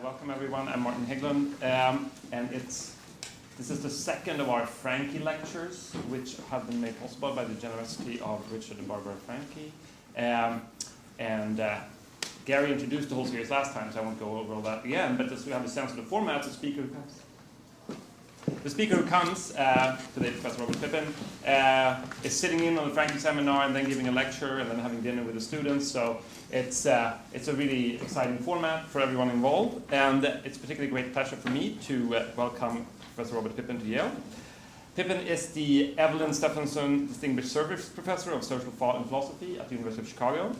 Welcome everyone. I'm Martin Hägglund, and this is the second of our Frankie lectures, which have been made possible by the generosity of Richard and Barbara Frankie. Gary introduced the whole series last time, so I won't go over all that again. But just to have a sense of the format, the speaker who comes today, Professor Robert Pippin, is sitting in on the Frankie seminar and then giving a lecture and then having dinner with the students. So it's a really exciting format for everyone involved. And it's a particularly great pleasure for me to welcome Professor Robert Pippin to Yale. Pippin is the Evelyn Stephenson Distinguished Service Professor of Social Thought and Philosophy at the University of Chicago.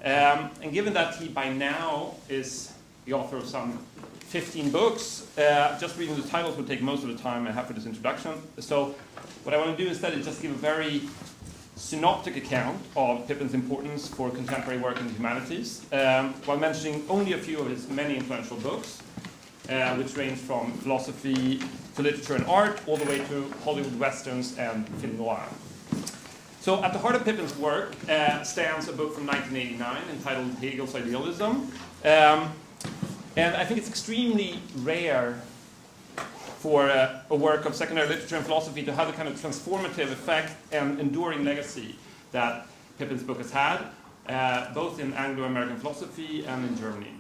And given that he by now is the author of some 15 books, just reading the titles would take most of the time I have for this introduction. So what I want to do instead is just give a very synoptic account of Pippin's importance for contemporary work in the humanities, while mentioning only a few of his many influential books, which range from philosophy to literature and art, all the way to Hollywood westerns and film noir. So at the heart of Pippin's work stands a book from 1989 entitled Hegel's Idealism. And I think it's extremely rare for a work of secondary literature and philosophy to have the kind of transformative effect and enduring legacy that Pippin's book has had, both in Anglo-American philosophy and in Germany.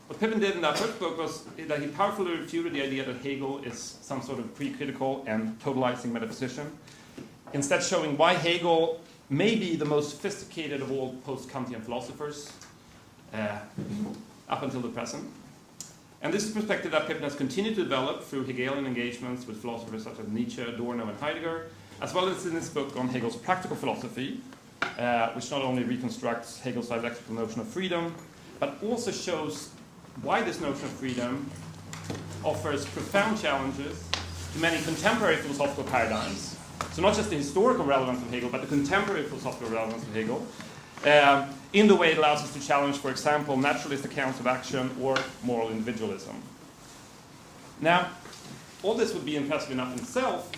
What Pippin did in that first book was that he powerfully refuted the idea that Hegel is some sort of pre-critical and totalizing metaphysician, instead showing why Hegel may be the most sophisticated of all post-Kantian philosophers, up until the present. And this is a perspective that Pippin has continued to develop through Hegelian engagements with philosophers such as Nietzsche, Adorno, and Heidegger, as well as in his book on Hegel's practical philosophy, which not only reconstructs Hegel's dialectical notion of freedom, but also shows why this notion of freedom offers profound challenges to many contemporary philosophical paradigms. So not just the historical relevance of Hegel, but the contemporary philosophical relevance of Hegel, in the way it allows us to challenge, for example, naturalist accounts of action or moral individualism. Now, all this would be impressive enough in itself,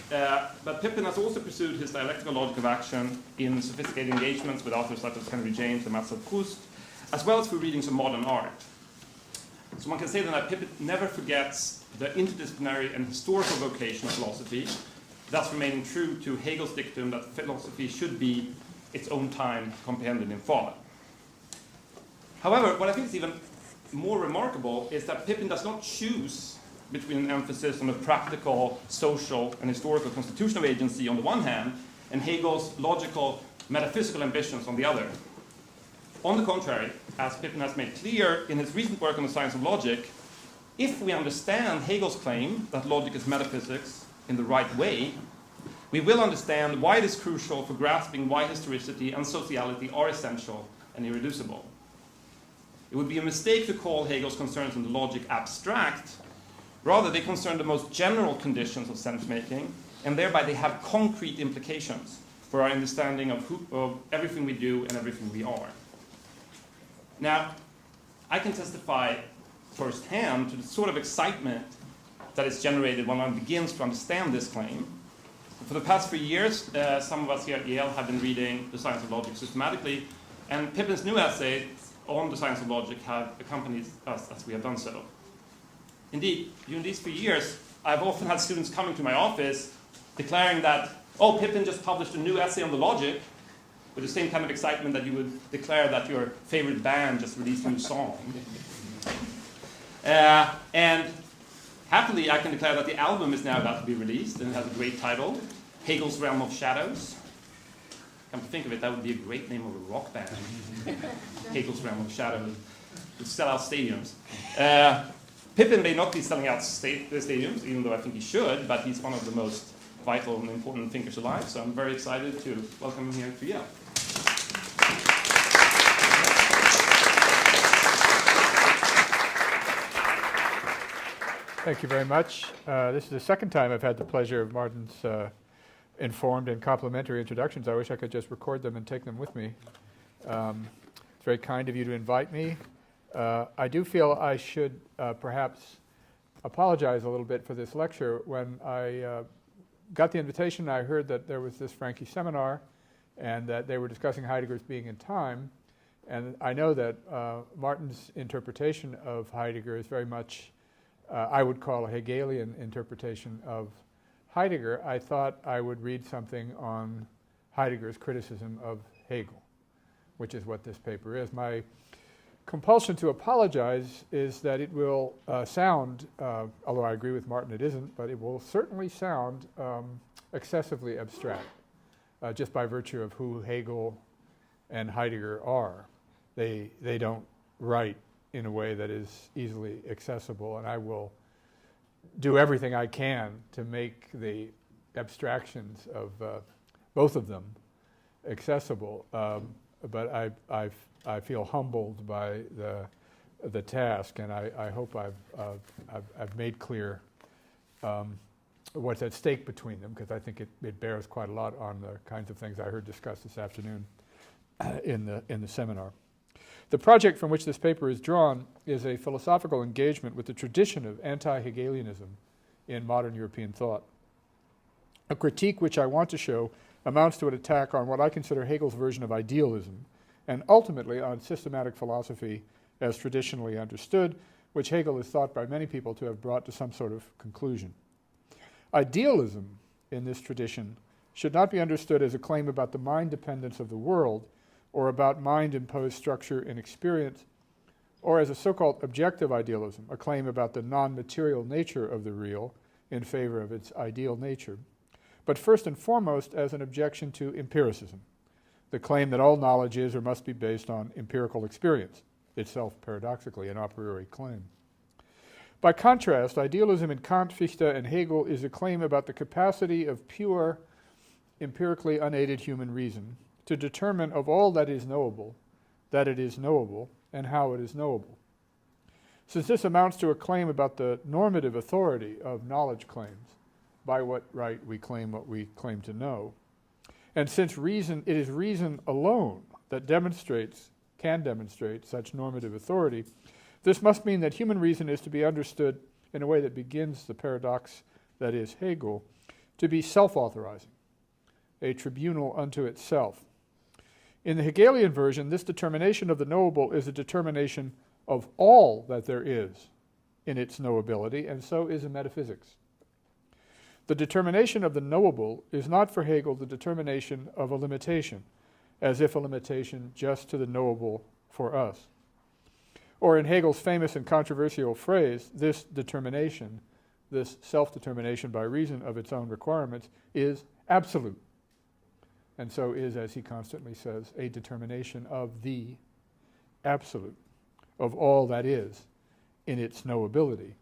but Pippin has also pursued his dialectical logic of action in sophisticated engagements with authors such as Henry James and Marcel Proust, as well as through readings of modern art. So one can say then that Pippin never forgets the interdisciplinary and historical vocation of philosophy, thus remaining true to Hegel's dictum that philosophy should be its own time comprehended in thought. However, what I think is even more remarkable is that Pippin does not choose between an emphasis on the practical, social, and historical constitution of agency on the one hand, and Hegel's logical, metaphysical ambitions on the other. On the contrary, as Pippin has made clear in his recent work on the science of logic, if we understand Hegel's claim that logic is metaphysics in the right way, we will understand why it is crucial for grasping why historicity and sociality are essential and irreducible. It would be a mistake to call Hegel's concerns in the logic abstract. Rather, they concern the most general conditions of sense-making, and thereby they have concrete implications for our understanding of everything we do and everything we are. Now, I can testify firsthand to the sort of excitement that is generated when one begins to understand this claim. For the past 3 years, some of us here at Yale have been reading The Science of Logic systematically, and Pippin's new essay on the science of logic have accompanied us as we have done so. Indeed, during these 3 years, I've often had students coming to my office declaring that, oh, Pippin just published a new essay on the logic, with the same kind of excitement that you would declare that your favorite band just released a new song. And happily, I can declare that the album is now about to be released, and it has a great title, Hegel's Realm of Shadows. Come to think of it, that would be a great name of a rock band. Hegel's Realm of Shadows. It would sell out stadiums. Pippin may not be selling out stadiums, even though I think he should, but he's one of the most vital and important thinkers alive, so I'm very excited to welcome him here to Yale. Thank you very much. This is the second time I've had the pleasure of Martin's informed and complimentary introductions. I wish I could just record them and take them with me. It's very kind of you to invite me. I do feel I should perhaps apologize a little bit for this lecture. When I got the invitation, I heard that there was this Frankie seminar and that they were discussing Heidegger's Being in Time. And I know that Martin's interpretation of Heidegger is very much, I would call a Hegelian interpretation of Heidegger. I thought I would read something on Heidegger's criticism of Hegel, which is what this paper is. My compulsion to apologize is that it will sound, although I agree with Martin it isn't, but it will certainly sound excessively abstract, just by virtue of who Hegel and Heidegger are. They don't write in a way that is easily accessible, and I will do everything I can to make the abstractions of both of them accessible. But I feel humbled by the task, and I hope I've made clear what's at stake between them, because I think it bears quite a lot on the kinds of things I heard discussed this afternoon in the seminar. The project from which this paper is drawn is a philosophical engagement with the tradition of anti-Hegelianism in modern European thought. A critique which I want to show amounts to an attack on what I consider Hegel's version of idealism, and ultimately on systematic philosophy as traditionally understood, which Hegel is thought by many people to have brought to some sort of conclusion. Idealism in this tradition should not be understood as a claim about the mind dependence of the world, or about mind-imposed structure and experience, or as a so-called objective idealism, a claim about the non-material nature of the real in favor of its ideal nature, but first and foremost as an objection to empiricism, the claim that all knowledge is or must be based on empirical experience, itself paradoxically an a priori claim. By contrast, idealism in Kant, Fichte, and Hegel is a claim about the capacity of pure, empirically unaided human reason to determine of all that is knowable, that it is knowable, and how it is knowable. Since this amounts to a claim about the normative authority of knowledge claims, by what right we claim what we claim to know, and since it is reason alone that can demonstrate such normative authority, this must mean that human reason is to be understood in a way that begins the paradox that is Hegel, to be self-authorizing, a tribunal unto itself. In the Hegelian version, this determination of the knowable is a determination of all that there is in its knowability, and so is in metaphysics. The determination of the knowable is not for Hegel the determination of a limitation, as if a limitation just to the knowable for us. Or in Hegel's famous and controversial phrase, this determination, this self-determination by reason of its own requirements, is absolute. And so is, as he constantly says, a determination of the absolute, of all that is in its knowability,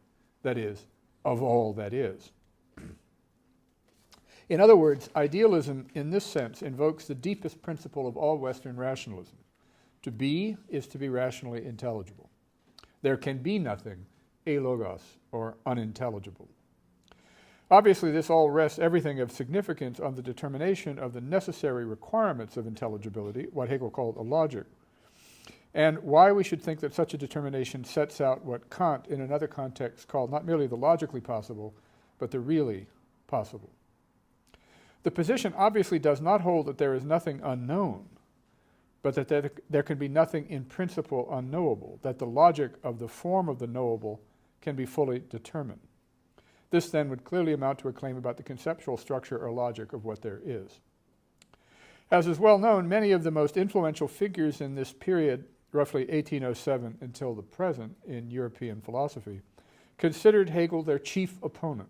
that is, of all that is. In other words, idealism in this sense invokes the deepest principle of all Western rationalism. To be is to be rationally intelligible. There can be nothing alogos or unintelligible. Obviously, this all rests everything of significance on the determination of the necessary requirements of intelligibility, what Hegel called a logic, and why we should think that such a determination sets out what Kant, in another context, called not merely the logically possible, but the really possible. The position obviously does not hold that there is nothing unknown, but that there can be nothing in principle unknowable, that the logic of the form of the knowable can be fully determined. This then would clearly amount to a claim about the conceptual structure or logic of what there is. As is well known, many of the most influential figures in this period, roughly 1807 until the present in European philosophy, considered Hegel their chief opponent,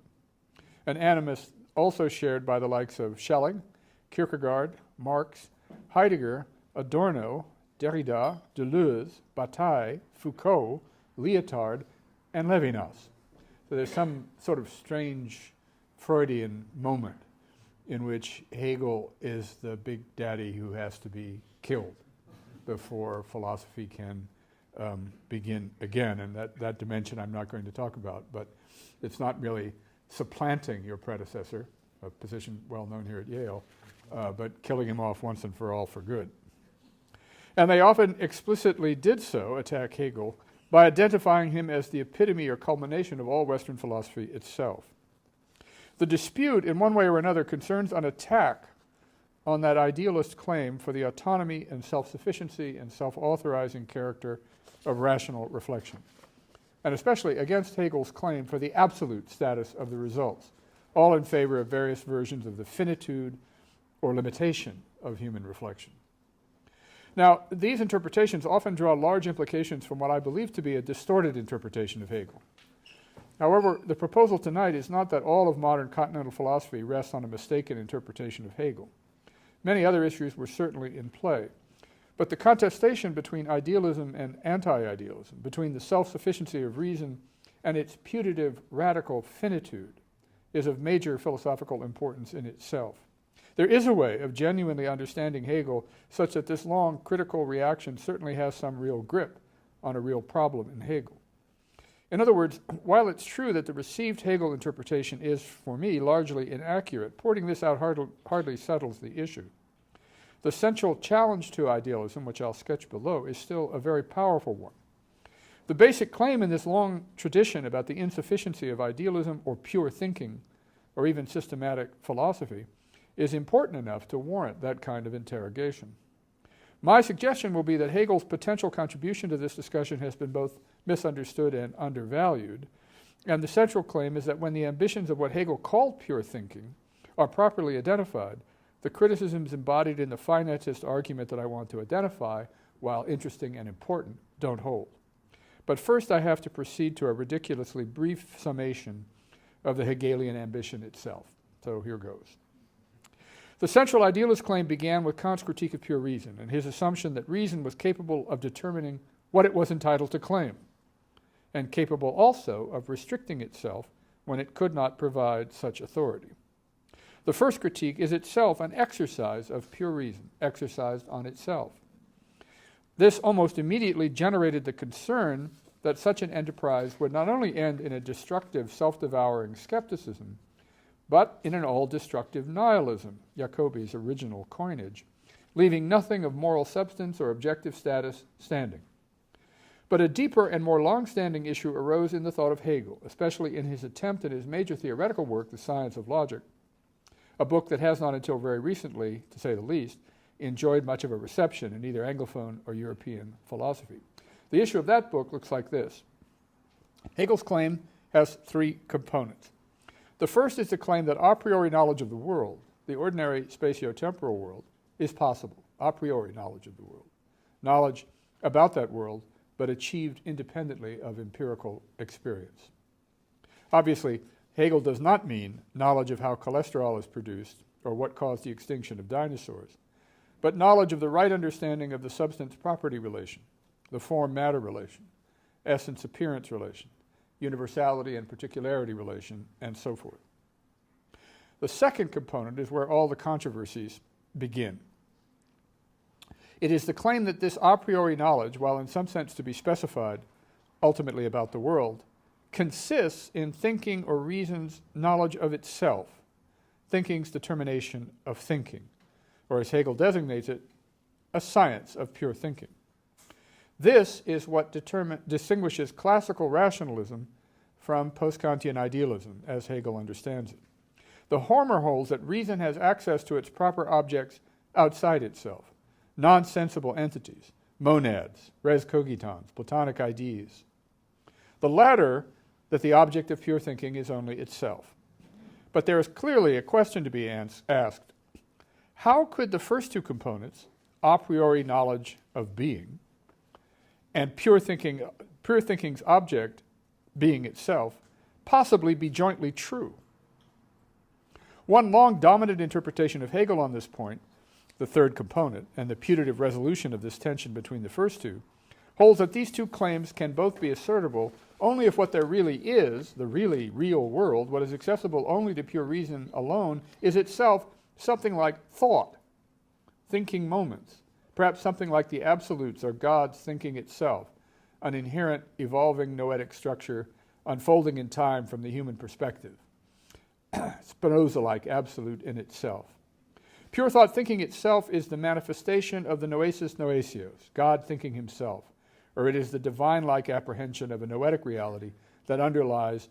an animus also shared by the likes of Schelling, Kierkegaard, Marx, Heidegger, Adorno, Derrida, Deleuze, Bataille, Foucault, Lyotard, and Levinas. So there's some sort of strange Freudian moment in which Hegel is the big daddy who has to be killed before philosophy can begin again. And that dimension I'm not going to talk about, but it's not really supplanting your predecessor, a position well known here at Yale, but killing him off once and for all for good. And they often explicitly did so, attack Hegel, by identifying him as the epitome or culmination of all Western philosophy itself. The dispute, in one way or another, concerns an attack on that idealist claim for the autonomy and self-sufficiency and self-authorizing character of rational reflection, and especially against Hegel's claim for the absolute status of the results, all in favor of various versions of the finitude or limitation of human reflection. Now, these interpretations often draw large implications from what I believe to be a distorted interpretation of Hegel. However, the proposal tonight is not that all of modern continental philosophy rests on a mistaken interpretation of Hegel. Many other issues were certainly in play, but the contestation between idealism and anti-idealism, between the self-sufficiency of reason and its putative radical finitude, is of major philosophical importance in itself. There is a way of genuinely understanding Hegel such that this long critical reaction certainly has some real grip on a real problem in Hegel. In other words, while it's true that the received Hegel interpretation is, for me, largely inaccurate, pointing this out hardly settles the issue. The central challenge to idealism, which I'll sketch below, is still a very powerful one. The basic claim in this long tradition about the insufficiency of idealism or pure thinking, or even systematic philosophy, is important enough to warrant that kind of interrogation. My suggestion will be that Hegel's potential contribution to this discussion has been both misunderstood and undervalued, and the central claim is that when the ambitions of what Hegel called pure thinking are properly identified, the criticisms embodied in the finitist argument that I want to identify, while interesting and important, don't hold. But first I have to proceed to a ridiculously brief summation of the Hegelian ambition itself. So here goes. The central idealist claim began with Kant's critique of pure reason and his assumption that reason was capable of determining what it was entitled to claim, and capable also of restricting itself when it could not provide such authority. The first critique is itself an exercise of pure reason, exercised on itself. This almost immediately generated the concern that such an enterprise would not only end in a destructive, self-devouring skepticism, but in an all-destructive nihilism, Jacobi's original coinage, leaving nothing of moral substance or objective status standing. But a deeper and more long-standing issue arose in the thought of Hegel, especially in his attempt in his major theoretical work, The Science of Logic, a book that has not until very recently, to say the least, enjoyed much of a reception in either Anglophone or European philosophy. The issue of that book looks like this. Hegel's claim has three components. The first is the claim that a priori knowledge of the world, the ordinary spatio-temporal world, is possible, a priori knowledge of the world. Knowledge about that world, but achieved independently of empirical experience. Obviously, Hegel does not mean knowledge of how cholesterol is produced or what caused the extinction of dinosaurs, but knowledge of the right understanding of the substance-property relation, the form-matter relation, essence-appearance relation, universality and particularity relation, and so forth. The second component is where all the controversies begin. It is the claim that this a priori knowledge, while in some sense to be specified ultimately about the world, consists in thinking or reason's knowledge of itself, thinking's determination of thinking, or as Hegel designates it, a science of pure thinking. This is what distinguishes classical rationalism from post-Kantian idealism, as Hegel understands it. The former holds that reason has access to its proper objects outside itself, non-sensible entities, monads, res cogitans, Platonic ideas. The latter, that the object of pure thinking is only itself. But there is clearly a question to be asked. How could the first two components, a priori knowledge of being, and pure thinking's object, being itself, possibly be jointly true? One long dominant interpretation of Hegel on this point, the third component, and the putative resolution of this tension between the first two, holds that these two claims can both be assertable only if what there really is, the really real world, what is accessible only to pure reason alone, is itself something like thought, thinking moments, perhaps something like the absolutes or God's thinking itself, an inherent evolving noetic structure unfolding in time from the human perspective, Spinoza-like absolute in itself. Pure thought thinking itself is the manifestation of the noesis noesios, God thinking himself, or it is the divine-like apprehension of a noetic reality that underlies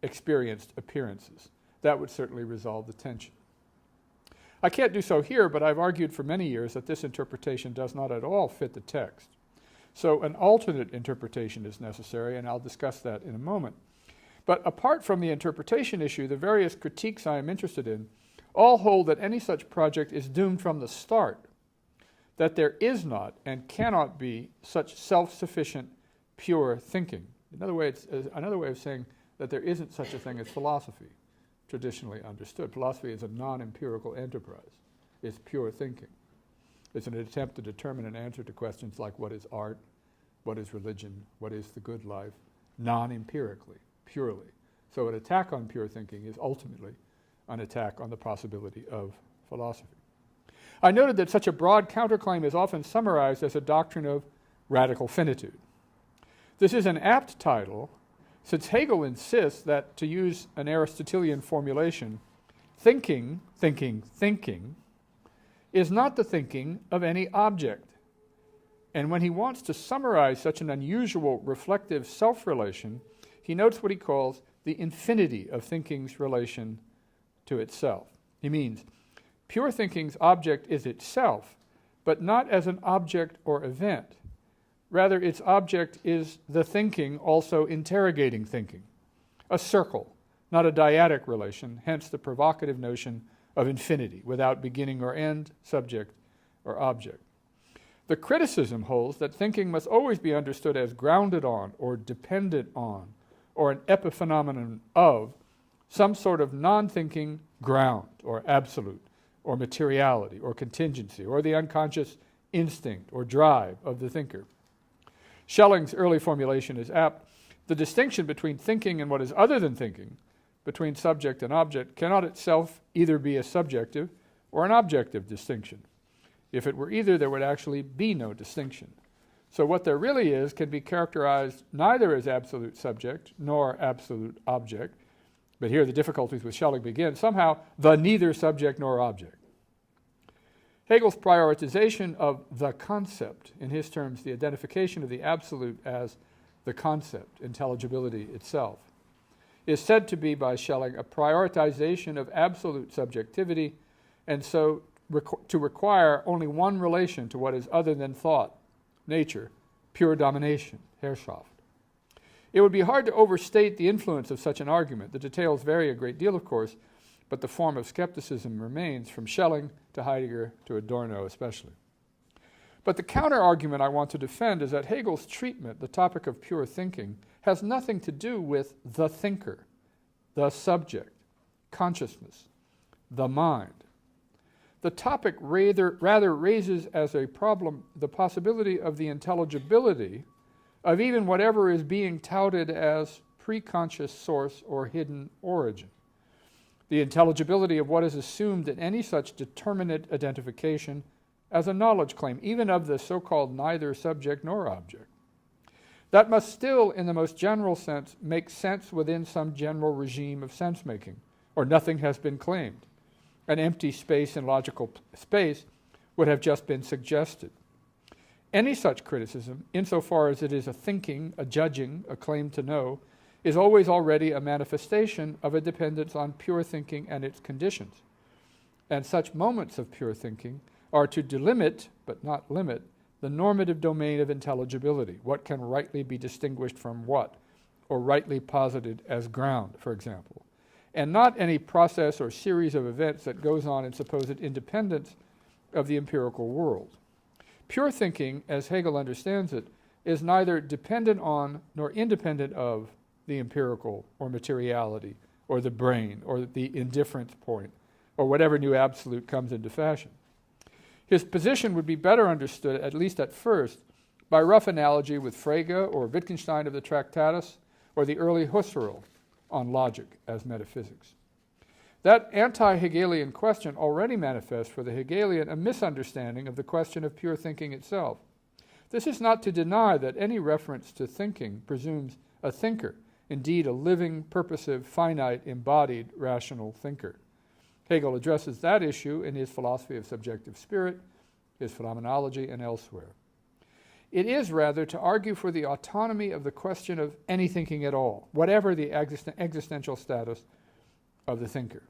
experienced appearances. That would certainly resolve the tension. I can't do so here, but I've argued for many years that this interpretation does not at all fit the text. So an alternate interpretation is necessary, and I'll discuss that in a moment. But apart from the interpretation issue, the various critiques I am interested in all hold that any such project is doomed from the start, that there is not and cannot be such self-sufficient, pure thinking. Another way of saying that there isn't such a thing as philosophy, traditionally understood. Philosophy is a non-empirical enterprise. It's pure thinking. It's an attempt to determine an answer to questions like what is art, what is religion, what is the good life, non-empirically, purely. So an attack on pure thinking is ultimately an attack on the possibility of philosophy. I noted that such a broad counterclaim is often summarized as a doctrine of radical finitude. This is an apt title, since Hegel insists that, to use an Aristotelian formulation, thinking is not the thinking of any object. And when he wants to summarize such an unusual reflective self-relation, he notes what he calls the infinity of thinking's relation to itself. He means, pure thinking's object is itself, but not as an object or event. Rather, its object is the thinking also interrogating thinking, a circle, not a dyadic relation, hence the provocative notion of infinity, without beginning or end, subject or object. The criticism holds that thinking must always be understood as grounded on or dependent on or an epiphenomenon of some sort of non-thinking ground or absolute or materiality or contingency or the unconscious instinct or drive of the thinker. Schelling's early formulation is apt. The distinction between thinking and what is other than thinking, between subject and object, cannot itself either be a subjective or an objective distinction. If it were either, there would actually be no distinction. So what there really is can be characterized neither as absolute subject nor absolute object, but here the difficulties with Schelling begin, somehow the neither subject nor object. Hegel's prioritization of the concept, in his terms the identification of the absolute as the concept, intelligibility itself, is said to be by Schelling a prioritization of absolute subjectivity, and so to require only one relation to what is other than thought, nature, pure domination, Herrschaft. It would be hard to overstate the influence of such an argument. The details vary a great deal, of course, but the form of skepticism remains, from Schelling to Heidegger to Adorno especially. But the counter-argument I want to defend is that Hegel's treatment, the topic of pure thinking, has nothing to do with the thinker, the subject, consciousness, the mind. The topic rather raises as a problem the possibility of the intelligibility of even whatever is being touted as preconscious source or hidden origin. The intelligibility of what is assumed in any such determinate identification as a knowledge claim, even of the so-called neither subject nor object. That must still, in the most general sense, make sense within some general regime of sense-making, or nothing has been claimed. An empty space in logical space would have just been suggested. Any such criticism, insofar as it is a thinking, a judging, a claim to know, is always already a manifestation of a dependence on pure thinking and its conditions. And such moments of pure thinking are to delimit, but not limit, the normative domain of intelligibility, what can rightly be distinguished from what, or rightly posited as ground, for example, and not any process or series of events that goes on in supposed independence of the empirical world. Pure thinking, as Hegel understands it, is neither dependent on nor independent of the empirical or materiality or the brain or the indifference point or whatever new absolute comes into fashion. His position would be better understood, at least at first, by rough analogy with Frege or Wittgenstein of the Tractatus or the early Husserl on logic as metaphysics. That anti-Hegelian question already manifests for the Hegelian a misunderstanding of the question of pure thinking itself. This is not to deny that any reference to thinking presumes a thinker, indeed a living, purposive, finite, embodied, rational thinker. Hegel addresses that issue in his philosophy of subjective spirit, his phenomenology, and elsewhere. It is rather to argue for the autonomy of the question of any thinking at all, whatever the existential status of the thinker.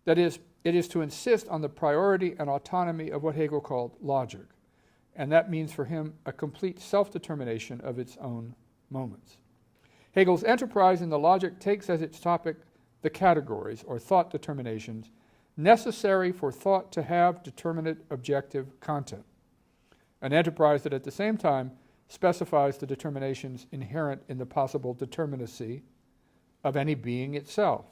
That is, it is to insist on the priority and autonomy of what Hegel called logic, and that means for him a complete self-determination of its own moments. Hegel's enterprise in the logic takes as its topic the categories, or thought determinations, necessary for thought to have determinate objective content, an enterprise that at the same time specifies the determinations inherent in the possible determinacy of any being itself.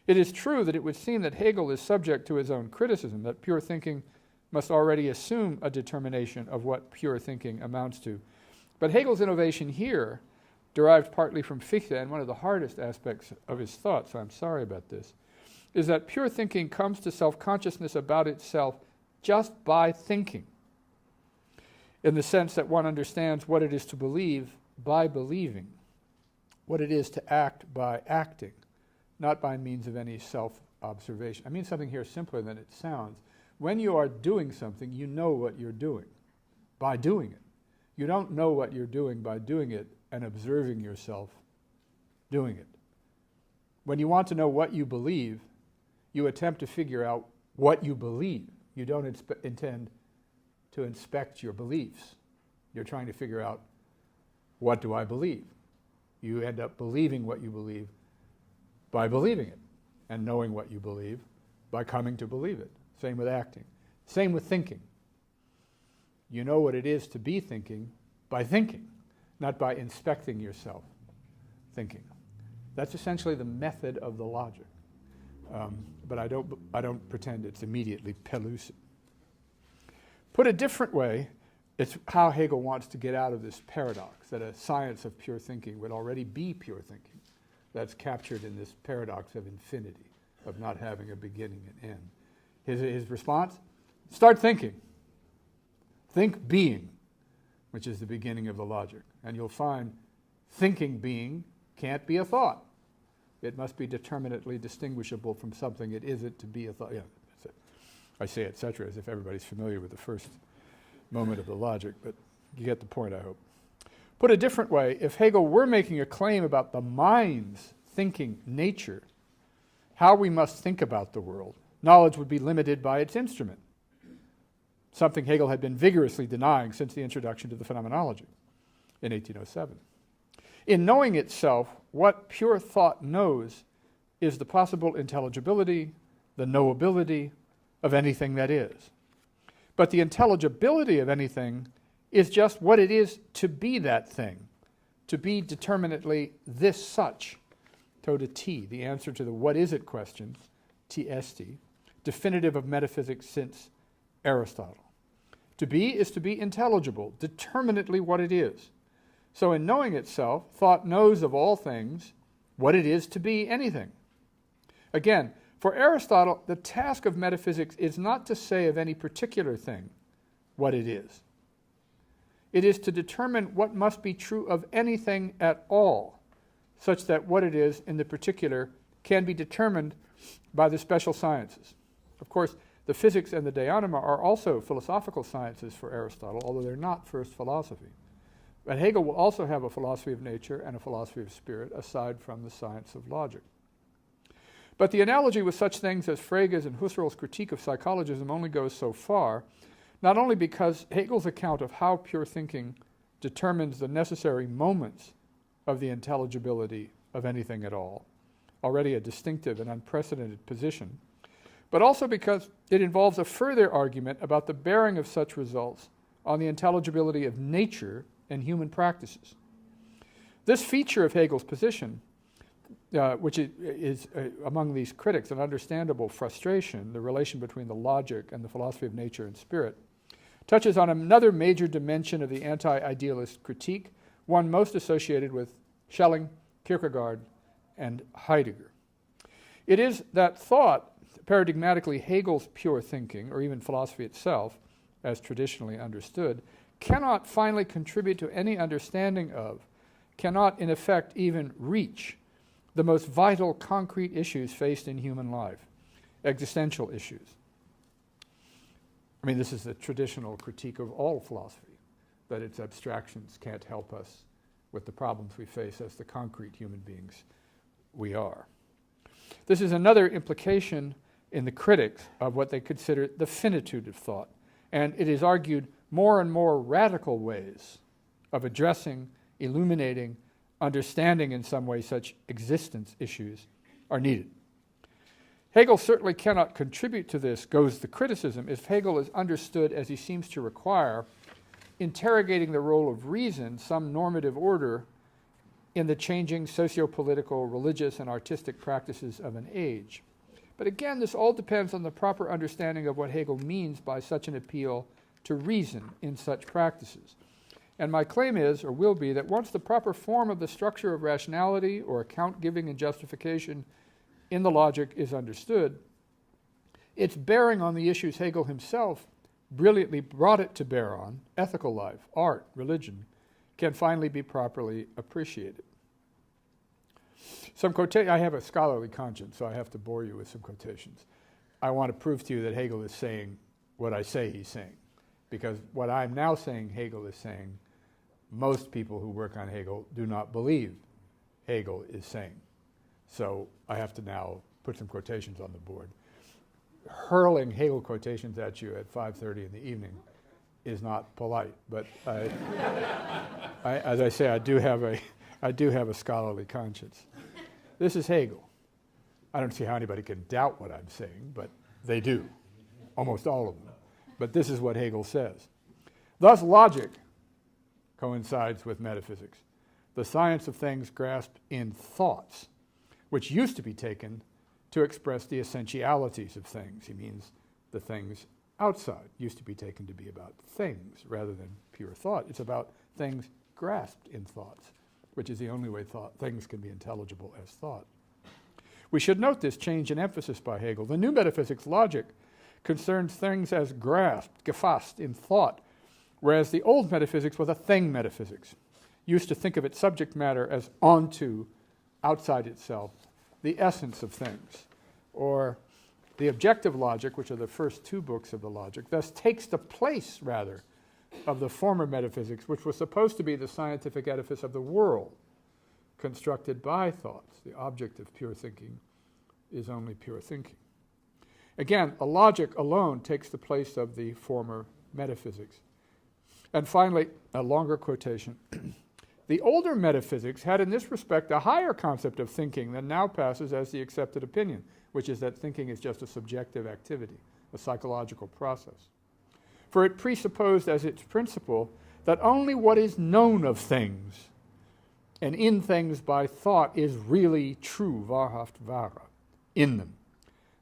It is true that it would seem that Hegel is subject to his own criticism, that pure thinking must already assume a determination of what pure thinking amounts to. But Hegel's innovation here, derived partly from Fichte, and one of the hardest aspects of his thought, so I'm sorry about this, is that pure thinking comes to self-consciousness about itself just by thinking, in the sense that one understands what it is to believe by believing, what it is to act by acting, not by means of any self-observation. I mean something here simpler than it sounds. When you are doing something, you know what you're doing by doing it. You don't know what you're doing by doing it and observing yourself doing it. When you want to know what you believe, you attempt to figure out what you believe. You don't intend to inspect your beliefs. You're trying to figure out, what do I believe? You end up believing what you believe by believing it, and knowing what you believe by coming to believe it. Same with acting. Same with thinking. You know what it is to be thinking by thinking, not by inspecting yourself thinking. That's essentially the method of the logic. But I don't pretend it's immediately pellucid. Put a different way, it's how Hegel wants to get out of this paradox, that a science of pure thinking would already be pure thinking. That's captured in this paradox of infinity, of not having a beginning and end. His response? Start thinking. Think being, which is the beginning of the logic. And you'll find thinking being can't be a thought. It must be determinately distinguishable from something it isn't to be a thought. Yeah, that's it. I say etc. as if everybody's familiar with the first moment of the logic, but you get the point, I hope. Put a different way, if Hegel were making a claim about the mind's thinking nature, how we must think about the world, knowledge would be limited by its instrument, something Hegel had been vigorously denying since the introduction to the phenomenology in 1807. In knowing itself, what pure thought knows is the possible intelligibility, the knowability of anything that is. But the intelligibility of anything is just what it is to be that thing, to be determinately this such, to T, the answer to the what is it question, T-S-T, definitive of metaphysics since Aristotle. To be is to be intelligible, determinately what it is. So in knowing itself, thought knows of all things what it is to be anything. Again, for Aristotle, the task of metaphysics is not to say of any particular thing what it is. It is to determine what must be true of anything at all, such that what it is in the particular can be determined by the special sciences. Of course, the physics and the deonema are also philosophical sciences for Aristotle, although they're not first philosophy. But Hegel will also have a philosophy of nature and a philosophy of spirit, aside from the science of logic. But the analogy with such things as Frege's and Husserl's critique of psychologism only goes so far, not only because Hegel's account of how pure thinking determines the necessary moments of the intelligibility of anything at all, already a distinctive and unprecedented position, but also because it involves a further argument about the bearing of such results on the intelligibility of nature and human practices. This feature of Hegel's position, which is among these critics an understandable frustration, the relation between the logic and the philosophy of nature and spirit, touches on another major dimension of the anti-idealist critique, one most associated with Schelling, Kierkegaard, and Heidegger. It is that thought, paradigmatically Hegel's pure thinking, or even philosophy itself, as traditionally understood, cannot finally contribute to any understanding of, cannot in effect even reach, the most vital concrete issues faced in human life, existential issues. I mean, this is the traditional critique of all philosophy, that its abstractions can't help us with the problems we face as the concrete human beings we are. This is another implication in the critics of what they consider the finitude of thought, and it is argued more and more radical ways of addressing, illuminating, understanding in some way such existence issues are needed. Hegel certainly cannot contribute to this, goes the criticism, if Hegel is understood as he seems to require, interrogating the role of reason, some normative order, in the changing socio-political, religious, and artistic practices of an age. But again, this all depends on the proper understanding of what Hegel means by such an appeal to reason in such practices. And my claim is, or will be, that once the proper form of the structure of rationality or account-giving and justification in the logic is understood, its bearing on the issues Hegel himself brilliantly brought it to bear on, ethical life, art, religion, can finally be properly appreciated. I have a scholarly conscience, so I have to bore you with some quotations. I want to prove to you that Hegel is saying what I say he's saying, because what I'm now saying Hegel is saying, most people who work on Hegel do not believe Hegel is saying. So I have to now put some quotations on the board. Hurling Hegel quotations at you at 5:30 in the evening is not polite, but as I say, I do have a scholarly conscience. This is Hegel. I don't see how anybody can doubt what I'm saying, but they do, almost all of them. But this is what Hegel says. Thus, logic coincides with metaphysics, the science of things grasped in thoughts, which used to be taken to express the essentialities of things. He means the things outside used to be taken to be about things rather than pure thought. It's about things grasped in thoughts, which is the only way things can be intelligible as thought. We should note this change in emphasis by Hegel. The new metaphysics logic concerns things as grasped, gefasst, in thought, whereas the old metaphysics was a thing metaphysics, used to think of its subject matter as onto, outside itself, the essence of things. Or the objective logic, which are the first two books of the logic, thus takes the place, rather, of the former metaphysics, which was supposed to be the scientific edifice of the world, constructed by thoughts. The object of pure thinking is only pure thinking. Again, a logic alone takes the place of the former metaphysics. And finally, a longer quotation. The older metaphysics had in this respect a higher concept of thinking than now passes as the accepted opinion, which is that thinking is just a subjective activity, a psychological process. For it presupposed as its principle that only what is known of things and in things by thought is really true, wahrhaft wahre, in them.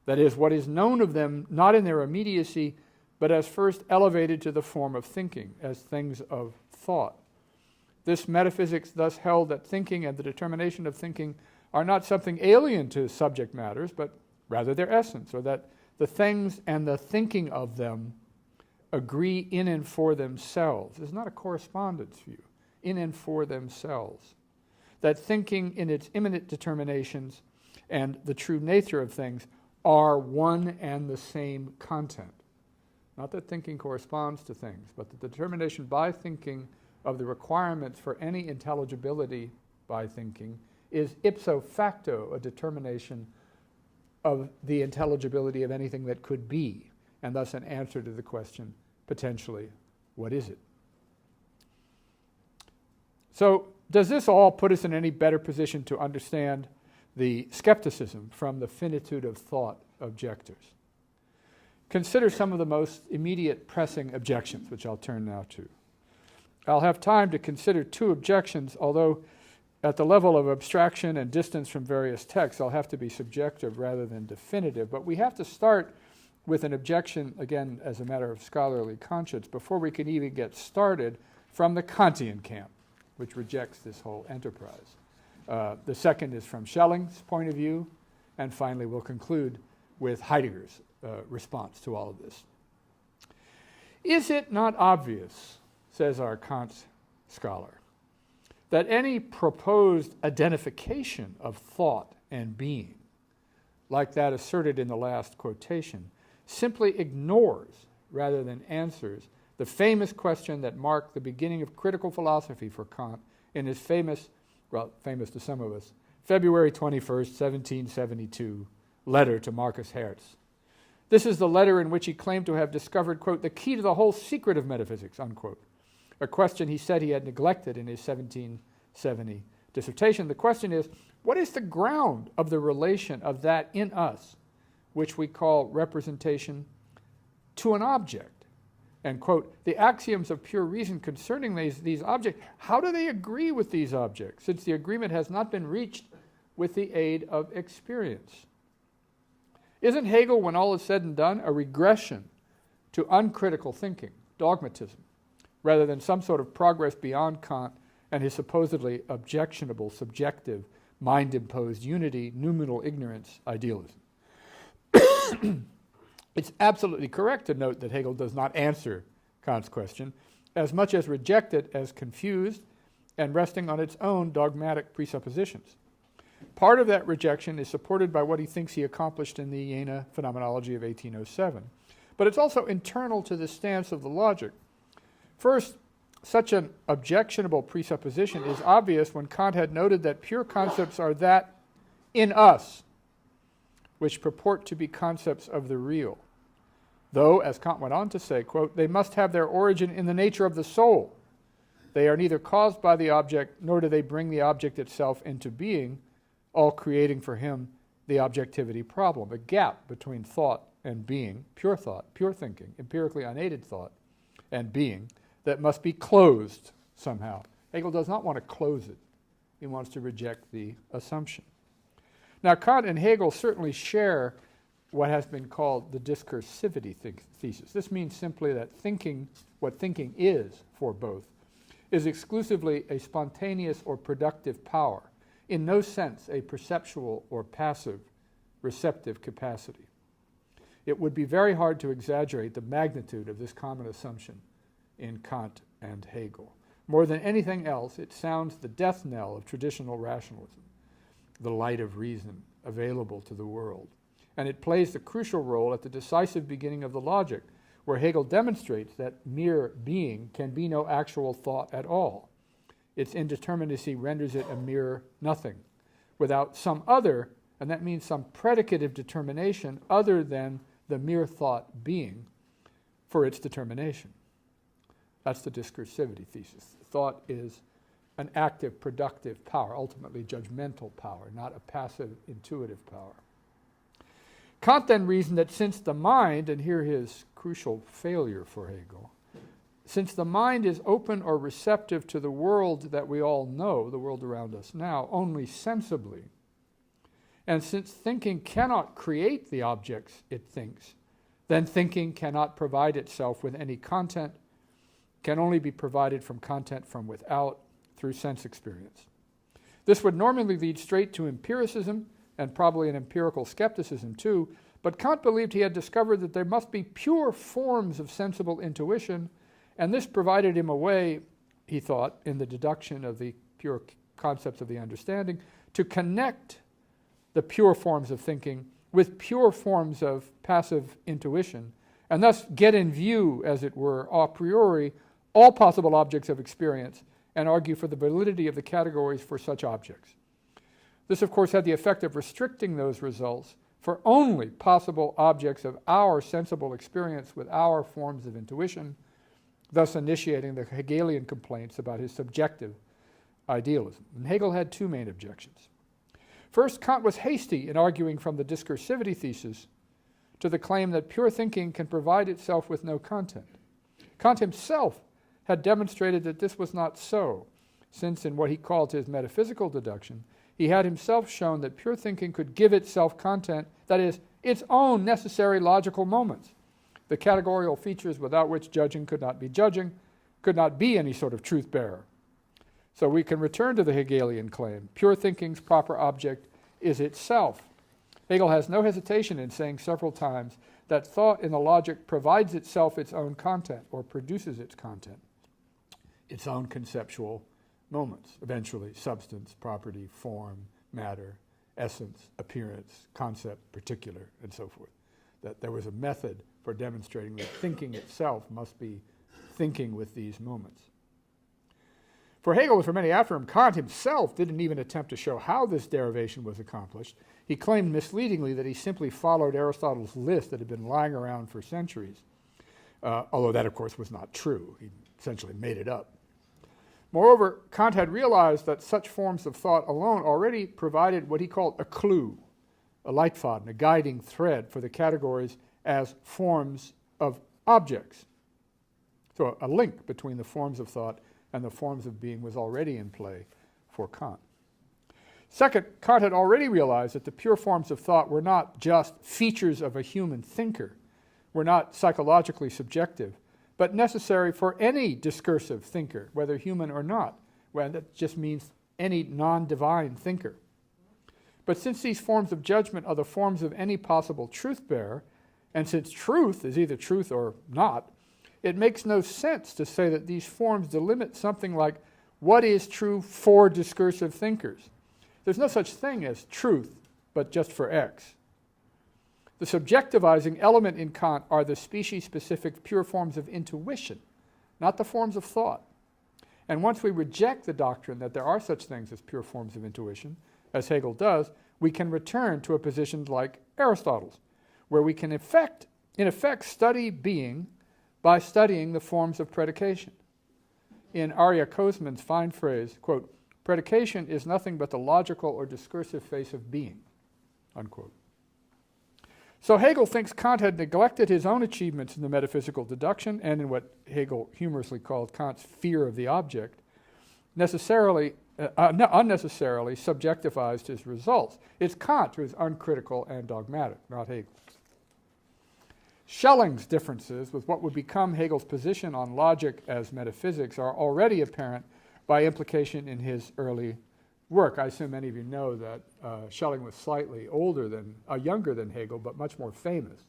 That is, what is known of them not in their immediacy, but as first elevated to the form of thinking, as things of thought. This metaphysics thus held that thinking and the determination of thinking are not something alien to subject matters, but rather their essence, or that the things and the thinking of them agree in and for themselves. It's not a correspondence view, in and for themselves. That thinking in its immanent determinations and the true nature of things are one and the same content. Not that thinking corresponds to things, but the determination by thinking of the requirements for any intelligibility by thinking is ipso facto a determination of the intelligibility of anything that could be, and thus an answer to the question, potentially, what is it? So, does this all put us in any better position to understand the skepticism from the finitude of thought objectors? Consider some of the most immediate pressing objections, which I'll turn now to. I'll have time to consider two objections, although at the level of abstraction and distance from various texts, I'll have to be subjective rather than definitive. But we have to start with an objection, again, as a matter of scholarly conscience, before we can even get started, from the Kantian camp, which rejects this whole enterprise. The second is from Schelling's point of view, and finally we'll conclude with Heidegger's response to all of this. Is it not obvious, says our Kant scholar, that any proposed identification of thought and being, like that asserted in the last quotation, simply ignores, rather than answers, the famous question that marked the beginning of critical philosophy for Kant in his famous to some of us, February 21st, 1772, letter to Marcus Hertz. This is the letter in which he claimed to have discovered, quote, the key to the whole secret of metaphysics, unquote, a question he said he had neglected in his 1770 dissertation. The question is, what is the ground of the relation of that in us, which we call representation, to an object? And, quote, the axioms of pure reason concerning these objects, how do they agree with these objects, since the agreement has not been reached with the aid of experience? Isn't Hegel, when all is said and done, a regression to uncritical thinking, dogmatism, rather than some sort of progress beyond Kant and his supposedly objectionable, subjective, mind-imposed unity, noumenal ignorance, idealism? It's absolutely correct to note that Hegel does not answer Kant's question, as much as reject it as confused and resting on its own dogmatic presuppositions. Part of that rejection is supported by what he thinks he accomplished in the Jena phenomenology of 1807, but it's also internal to the stance of the logic. First, such an objectionable presupposition is obvious when Kant had noted that pure concepts are that in us, which purport to be concepts of the real. Though, as Kant went on to say, quote, they must have their origin in the nature of the soul. They are neither caused by the object, nor do they bring the object itself into being, all creating for him the objectivity problem, a gap between thought and being, pure thought, pure thinking, empirically unaided thought, and being, that must be closed somehow. Hegel does not want to close it. He wants to reject the assumption. Now, Kant and Hegel certainly share what has been called the discursivity thesis. This means simply that thinking, what thinking is for both, is exclusively a spontaneous or productive power, in no sense a perceptual or passive receptive capacity. It would be very hard to exaggerate the magnitude of this common assumption in Kant and Hegel. More than anything else, it sounds the death knell of traditional rationalism, the light of reason available to the world. And it plays the crucial role at the decisive beginning of the logic, where Hegel demonstrates that mere being can be no actual thought at all. Its indeterminacy renders it a mere nothing, without some other, and that means some predicative determination other than the mere thought being for its determination. That's the discursivity thesis. Thought is an active, productive power, ultimately judgmental power, not a passive, intuitive power. Kant then reasoned that since the mind, and here his crucial failure for Hegel, since the mind is open or receptive to the world that we all know, the world around us now, only sensibly, and since thinking cannot create the objects it thinks, then thinking cannot provide itself with any content, can only be provided from content from without, through sense experience. This would normally lead straight to empiricism, and probably an empirical skepticism too, but Kant believed he had discovered that there must be pure forms of sensible intuition, and this provided him a way, he thought, in the deduction of the pure concepts of the understanding, to connect the pure forms of thinking with pure forms of passive intuition, and thus get in view, as it were, a priori, all possible objects of experience, and argue for the validity of the categories for such objects. This, of course, had the effect of restricting those results for only possible objects of our sensible experience with our forms of intuition, thus initiating the Hegelian complaints about his subjective idealism. And Hegel had two main objections. First, Kant was hasty in arguing from the discursivity thesis to the claim that pure thinking can provide itself with no content. Kant himself had demonstrated that this was not so, since in what he called his metaphysical deduction, he had himself shown that pure thinking could give itself content, that is, its own necessary logical moments, the categorical features without which judging, could not be any sort of truth bearer. So we can return to the Hegelian claim. Pure thinking's proper object is itself. Hegel has no hesitation in saying several times that thought in the logic provides itself its own content, or produces its content, its own conceptual moments, eventually substance, property, form, matter, essence, appearance, concept, particular, and so forth. That there was a method for demonstrating that thinking itself must be thinking with these moments. For Hegel and for many after him, Kant himself didn't even attempt to show how this derivation was accomplished. He claimed misleadingly that he simply followed Aristotle's list that had been lying around for centuries, although that, of course, was not true. He essentially made it up. Moreover, Kant had realized that such forms of thought alone already provided what he called a clue, a Leitfaden, a guiding thread for the categories as forms of objects. So a link between the forms of thought and the forms of being was already in play for Kant. Second, Kant had already realized that the pure forms of thought were not just features of a human thinker, were not psychologically subjective, but necessary for any discursive thinker, whether human or not. Well, that just means any non-divine thinker. But since these forms of judgment are the forms of any possible truth-bearer, and since truth is either truth or not, it makes no sense to say that these forms delimit something like what is true for discursive thinkers. There's no such thing as truth, but just for X. The subjectivizing element in Kant are the species-specific pure forms of intuition, not the forms of thought. And once we reject the doctrine that there are such things as pure forms of intuition, as Hegel does, we can return to a position like Aristotle's, where we can in effect study being by studying the forms of predication. In Arya Kozman's fine phrase, quote, "Predication is nothing but the logical or discursive face of being," unquote. So Hegel thinks Kant had neglected his own achievements in the metaphysical deduction and in what Hegel humorously called Kant's fear of the object, unnecessarily subjectivized his results. It's Kant who is uncritical and dogmatic, not Hegel. Schelling's differences with what would become Hegel's position on logic as metaphysics are already apparent by implication in his early work. I assume many of you know that Schelling was slightly younger than Hegel, but much more famous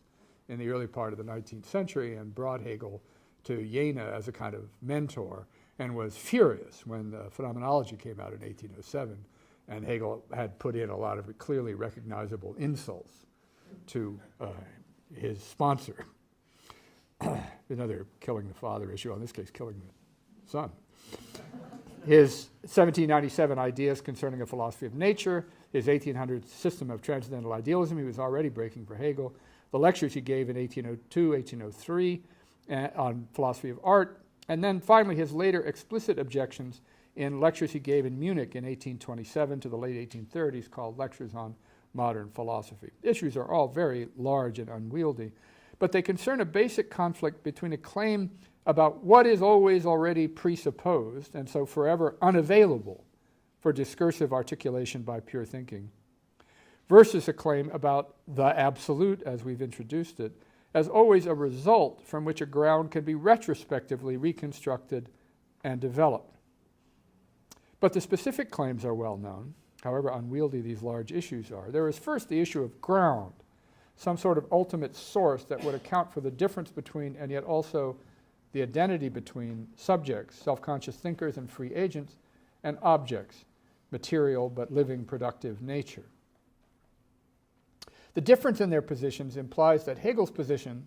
in the early part of the 19th century, and brought Hegel to Jena as a kind of mentor, and was furious when the Phenomenology came out in 1807, and Hegel had put in a lot of clearly recognizable insults to his sponsor. Another killing the father issue, in this case killing the son. His 1797 Ideas Concerning a Philosophy of Nature, his 1800 System of Transcendental Idealism, he was already breaking for Hegel, the lectures he gave in 1802, 1803 on philosophy of art, and then finally his later explicit objections in lectures he gave in Munich in 1827 to the late 1830s called Lectures on Modern Philosophy. Issues are all very large and unwieldy, but they concern a basic conflict between a claim about what is always already presupposed and so forever unavailable for discursive articulation by pure thinking, versus a claim about the absolute, as we've introduced it, as always a result from which a ground can be retrospectively reconstructed and developed. But the specific claims are well known, however unwieldy these large issues are. There is first the issue of ground, some sort of ultimate source that would account for the difference between and yet also the identity between subjects, self-conscious thinkers and free agents, and objects, material but living productive nature. The difference in their positions implies that Hegel's position,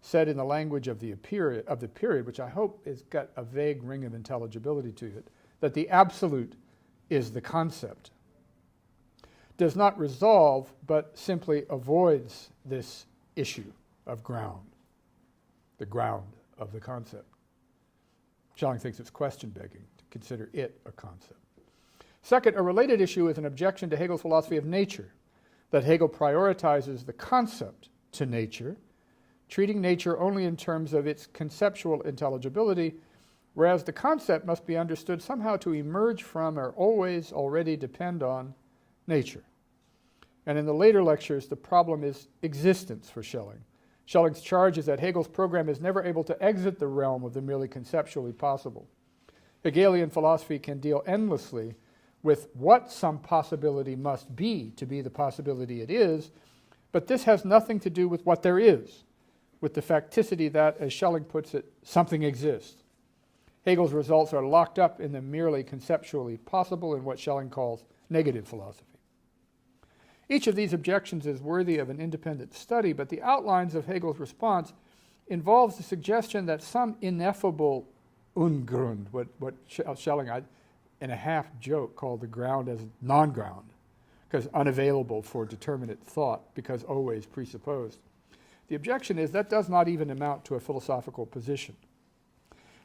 said in the language of the period, which I hope has got a vague ring of intelligibility to it, that the absolute is the concept, does not resolve but simply avoids this issue of ground, the ground of the concept. Schelling thinks it's question-begging to consider it a concept. Second, a related issue is an objection to Hegel's philosophy of nature, that Hegel prioritizes the concept to nature, treating nature only in terms of its conceptual intelligibility, whereas the concept must be understood somehow to emerge from or always already depend on nature. And in the later lectures, the problem is existence for Schelling. Schelling's charge is that Hegel's program is never able to exit the realm of the merely conceptually possible. Hegelian philosophy can deal endlessly with what some possibility must be to be the possibility it is, but this has nothing to do with what there is, with the facticity that, as Schelling puts it, something exists. Hegel's results are locked up in the merely conceptually possible in what Schelling calls negative philosophy. Each of these objections is worthy of an independent study, but the outlines of Hegel's response involves the suggestion that some ineffable Ungrund, what Schelling in a half joke called the ground as non-ground, because unavailable for determinate thought, because always presupposed. The objection is that does not even amount to a philosophical position.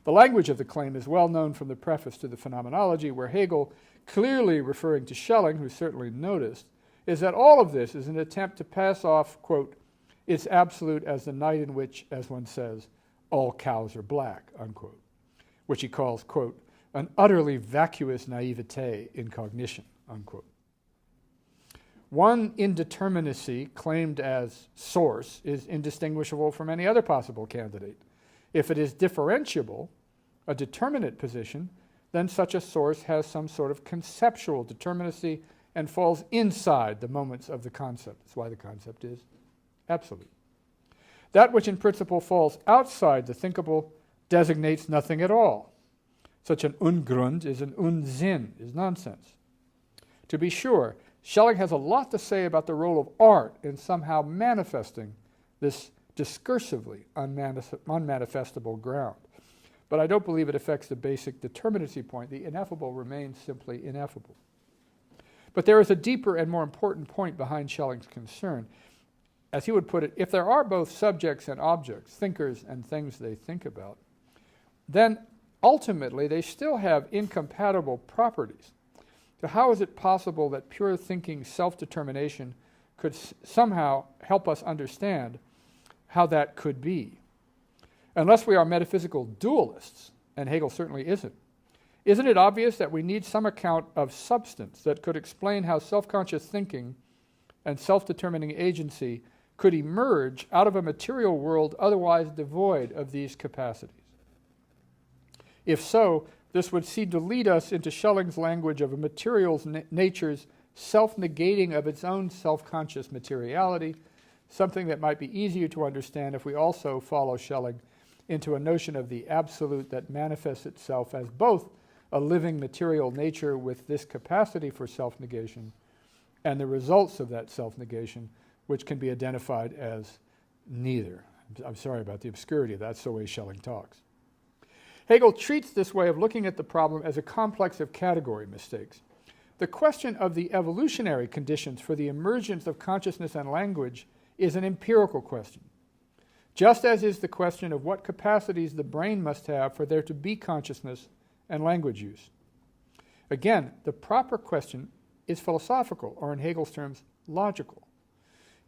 The language of the claim is well known from the preface to the Phenomenology, where Hegel, clearly referring to Schelling, who certainly noticed, is that all of this is an attempt to pass off, quote, its absolute as the night in which, as one says, all cows are black, unquote, which he calls, quote, an utterly vacuous naivete in cognition, unquote. One indeterminacy claimed as source is indistinguishable from any other possible candidate. If it is differentiable, a determinate position, then such a source has some sort of conceptual determinacy and falls inside the moments of the concept. That's why the concept is absolute. That which in principle falls outside the thinkable designates nothing at all. Such an Ungrund is an Unsinn, is nonsense. To be sure, Schelling has a lot to say about the role of art in somehow manifesting this discursively unmanifestable ground. But I don't believe it affects the basic determinacy point. The ineffable remains simply ineffable. But there is a deeper and more important point behind Schelling's concern. As he would put it, if there are both subjects and objects, thinkers and things they think about, then ultimately they still have incompatible properties. So how is it possible that pure thinking self-determination could somehow help us understand how that could be? Unless we are metaphysical dualists, and Hegel certainly isn't it obvious that we need some account of substance that could explain how self-conscious thinking and self-determining agency could emerge out of a material world otherwise devoid of these capacities? If so, this would seem to lead us into Schelling's language of a material's nature's self-negating of its own self-conscious materiality, something that might be easier to understand if we also follow Schelling into a notion of the absolute that manifests itself as both a living material nature with this capacity for self-negation and the results of that self-negation, which can be identified as neither. I'm sorry about the obscurity, that's the way Schelling talks. Hegel treats this way of looking at the problem as a complex of category mistakes. The question of the evolutionary conditions for the emergence of consciousness and language is an empirical question, just as is the question of what capacities the brain must have for there to be consciousness and language use. Again, the proper question is philosophical, or in Hegel's terms, logical.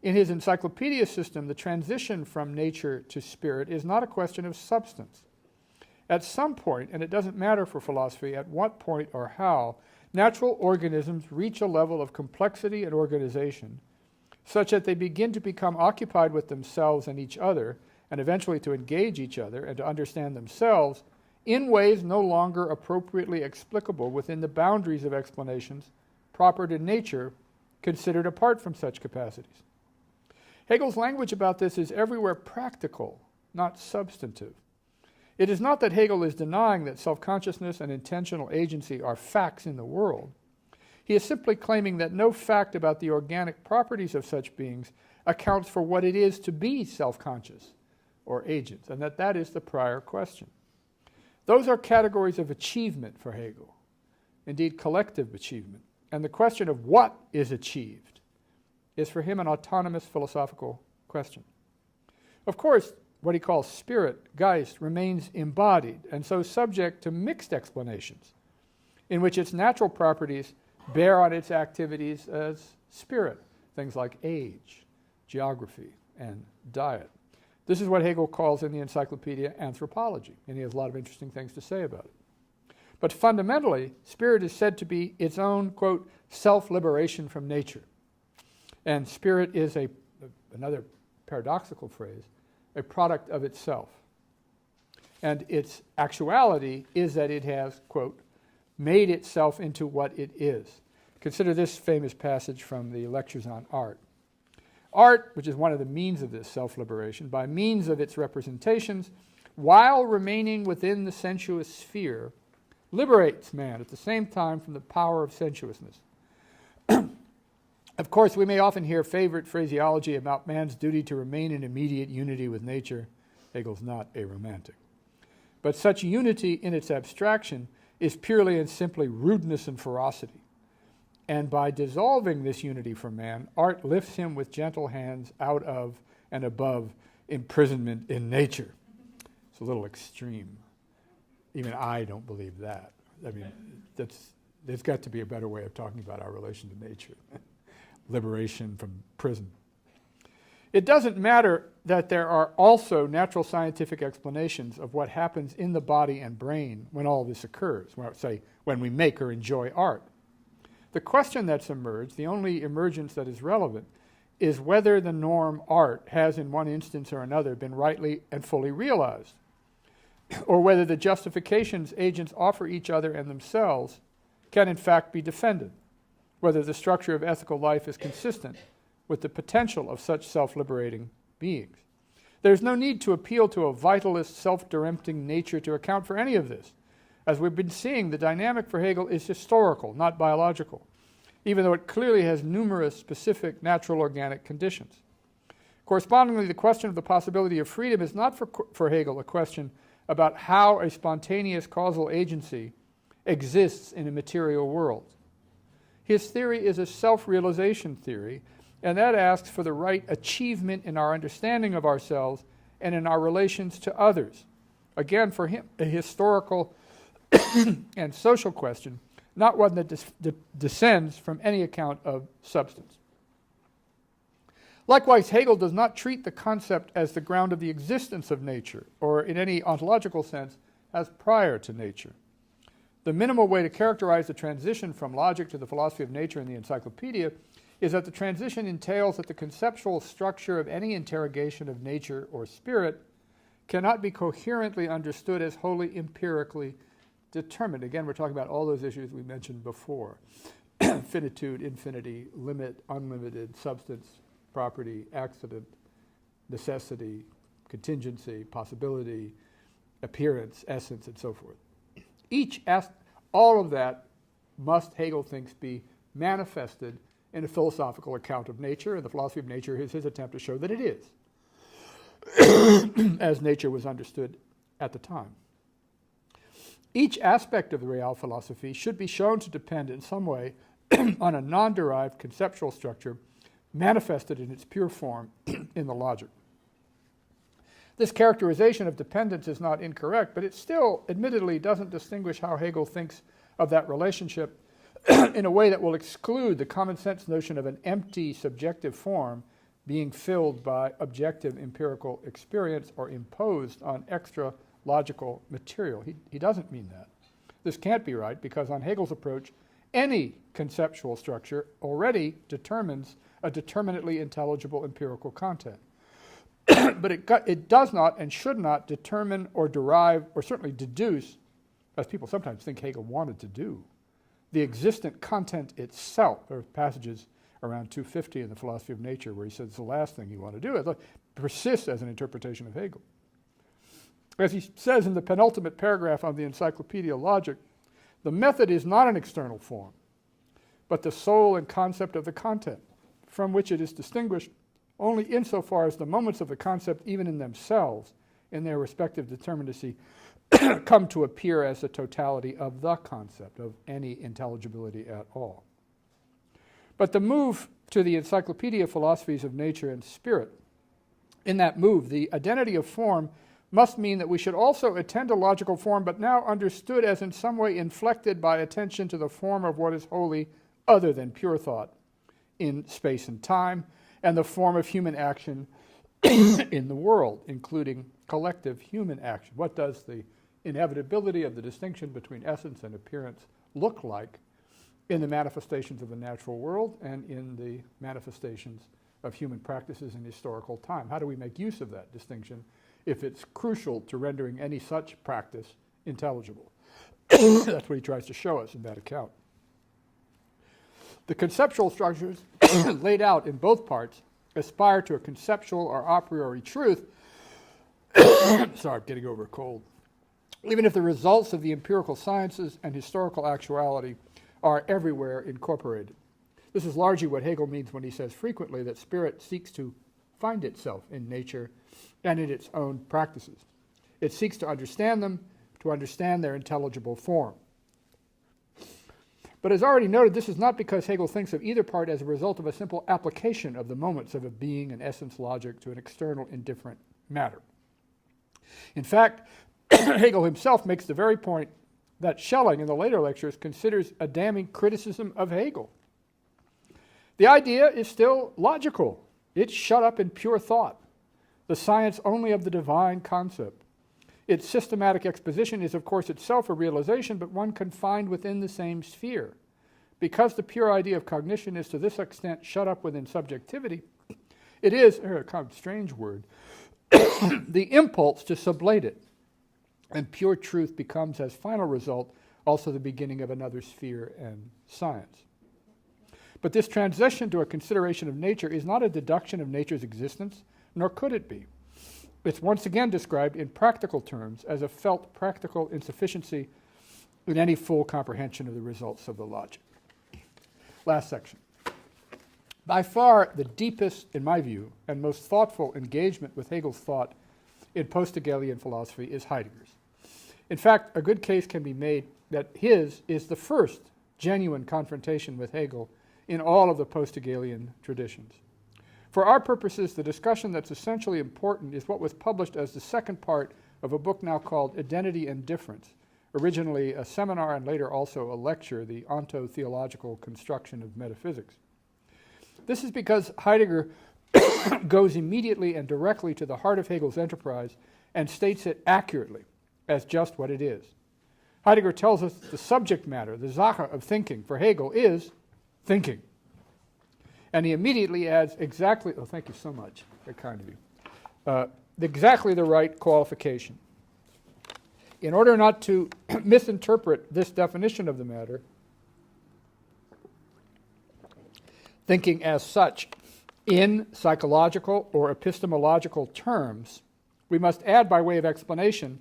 In his encyclopedia system, the transition from nature to spirit is not a question of substance. At some point, and it doesn't matter for philosophy at what point or how, natural organisms reach a level of complexity and organization such that they begin to become occupied with themselves and each other, and eventually to engage each other and to understand themselves in ways no longer appropriately explicable within the boundaries of explanations proper to nature considered apart from such capacities. Hegel's language about this is everywhere practical, not substantive. It is not that Hegel is denying that self-consciousness and intentional agency are facts in the world. He is simply claiming that no fact about the organic properties of such beings accounts for what it is to be self-conscious or agents, and that is the prior question. Those are categories of achievement for Hegel, indeed collective achievement, and the question of what is achieved is for him an autonomous philosophical question. Of course, what he calls spirit, Geist, remains embodied and so subject to mixed explanations, in which its natural properties bear on its activities as spirit, things like age, geography, and diet. This is what Hegel calls in the encyclopedia anthropology, and he has a lot of interesting things to say about it. But fundamentally, spirit is said to be its own, quote, self-liberation from nature. And spirit is another paradoxical phrase, a product of itself. And its actuality is that it has, quote, made itself into what it is. Consider this famous passage from the Lectures on Art. Art, which is one of the means of this self-liberation, by means of its representations, while remaining within the sensuous sphere, liberates man at the same time from the power of sensuousness. Of course, we may often hear favorite phraseology about man's duty to remain in immediate unity with nature. Hegel's not a romantic. But such unity in its abstraction is purely and simply rudeness and ferocity. And by dissolving this unity from man, art lifts him with gentle hands out of and above imprisonment in nature. It's a little extreme. Even I don't believe that. I mean, there's got to be a better way of talking about our relation to nature. Liberation from prison. It doesn't matter that there are also natural scientific explanations of what happens in the body and brain when all this occurs, say, when we make or enjoy art. The question that's emerged, the only emergence that is relevant, is whether the norm art has in one instance or another been rightly and fully realized, or whether the justifications agents offer each other and themselves can in fact be defended, whether the structure of ethical life is consistent with the potential of such self-liberating beings. There's no need to appeal to a vitalist, self-directing nature to account for any of this. As we've been seeing, the dynamic for Hegel is historical, not biological, even though it clearly has numerous specific natural organic conditions. Correspondingly, the question of the possibility of freedom is not for Hegel a question about how a spontaneous causal agency exists in a material world. His theory is a self-realization theory, and that asks for the right achievement in our understanding of ourselves and in our relations to others. Again, for him, a historical and social question, not one that descends from any account of substance. Likewise, Hegel does not treat the concept as the ground of the existence of nature, or in any ontological sense, as prior to nature. The minimal way to characterize the transition from logic to the philosophy of nature in the encyclopedia is that the transition entails that the conceptual structure of any interrogation of nature or spirit cannot be coherently understood as wholly empirically determined. Again, we're talking about all those issues we mentioned before. Finitude, infinity, limit, unlimited, substance, property, accident, necessity, contingency, possibility, appearance, essence, and so forth. All of that must, Hegel thinks, be manifested in a philosophical account of nature, and the philosophy of nature is his attempt to show that it is, as nature was understood at the time. Each aspect of the real philosophy should be shown to depend in some way on a non-derived conceptual structure manifested in its pure form in the logic. This characterization of dependence is not incorrect, but it still, admittedly, doesn't distinguish how Hegel thinks of that relationship in a way that will exclude the common sense notion of an empty subjective form being filled by objective empirical experience or imposed on extra logical material. He doesn't mean that. This can't be right because on Hegel's approach, any conceptual structure already determines a determinately intelligible empirical content. But it does not and should not determine or derive or certainly deduce, as people sometimes think Hegel wanted to do, the existent content itself. There are passages around 250 in the Philosophy of Nature where he says the last thing you want to do. It persists as an interpretation of Hegel. As he says in the penultimate paragraph on the Encyclopedia Logic, the method is not an external form, but the soul and concept of the content, from which it is distinguished only insofar as the moments of the concept, even in themselves, in their respective determinacy, come to appear as the totality of the concept of any intelligibility at all. But the move to the Encyclopedia Philosophies of Nature and Spirit, in that move, the identity of form must mean that we should also attend a logical form, but now understood as in some way inflected by attention to the form of what is wholly other than pure thought in space and time, and the form of human action in the world, including collective human action. What does the inevitability of the distinction between essence and appearance look like in the manifestations of the natural world and in the manifestations of human practices in historical time? How do we make use of that distinction if it's crucial to rendering any such practice intelligible? That's what he tries to show us in that account. The conceptual structures laid out in both parts aspire to a conceptual or a priori truth. Sorry, I'm getting over a cold. Even if the results of the empirical sciences and historical actuality are everywhere incorporated. This is largely what Hegel means when he says frequently that spirit seeks to find itself in nature and in its own practices. It seeks to understand them, to understand their intelligible form. But as already noted, this is not because Hegel thinks of either part as a result of a simple application of the moments of a being and essence logic to an external indifferent matter. In fact, Hegel himself makes the very point that Schelling in the later lectures considers a damning criticism of Hegel. The idea is still logical. It's shut up in pure thought, the science only of the divine concept. Its systematic exposition is, of course, itself a realization, but one confined within the same sphere. Because the pure idea of cognition is to this extent shut up within subjectivity, it is, a kind of strange word, the impulse to sublate it. And pure truth becomes, as final result, also the beginning of another sphere and science. But this transition to a consideration of nature is not a deduction of nature's existence, nor could it be. It's once again described in practical terms as a felt practical insufficiency in any full comprehension of the results of the logic. Last section. By far the deepest, in my view, and most thoughtful engagement with Hegel's thought in post-Hegelian philosophy is Heidegger's. In fact, a good case can be made that his is the first genuine confrontation with Hegel in all of the post-Hegelian traditions. For our purposes, the discussion that's essentially important is what was published as the second part of a book now called Identity and Difference, originally a seminar and later also a lecture, The Onto-Theological Construction of Metaphysics. This is because Heidegger goes immediately and directly to the heart of Hegel's enterprise and states it accurately as just what it is. Heidegger tells us the subject matter, the Sache of thinking, for Hegel is thinking. And he immediately adds exactly, oh, thank you so much, very kind of you, exactly the right qualification. In order not to misinterpret this definition of the matter, thinking as such in psychological or epistemological terms, we must add by way of explanation,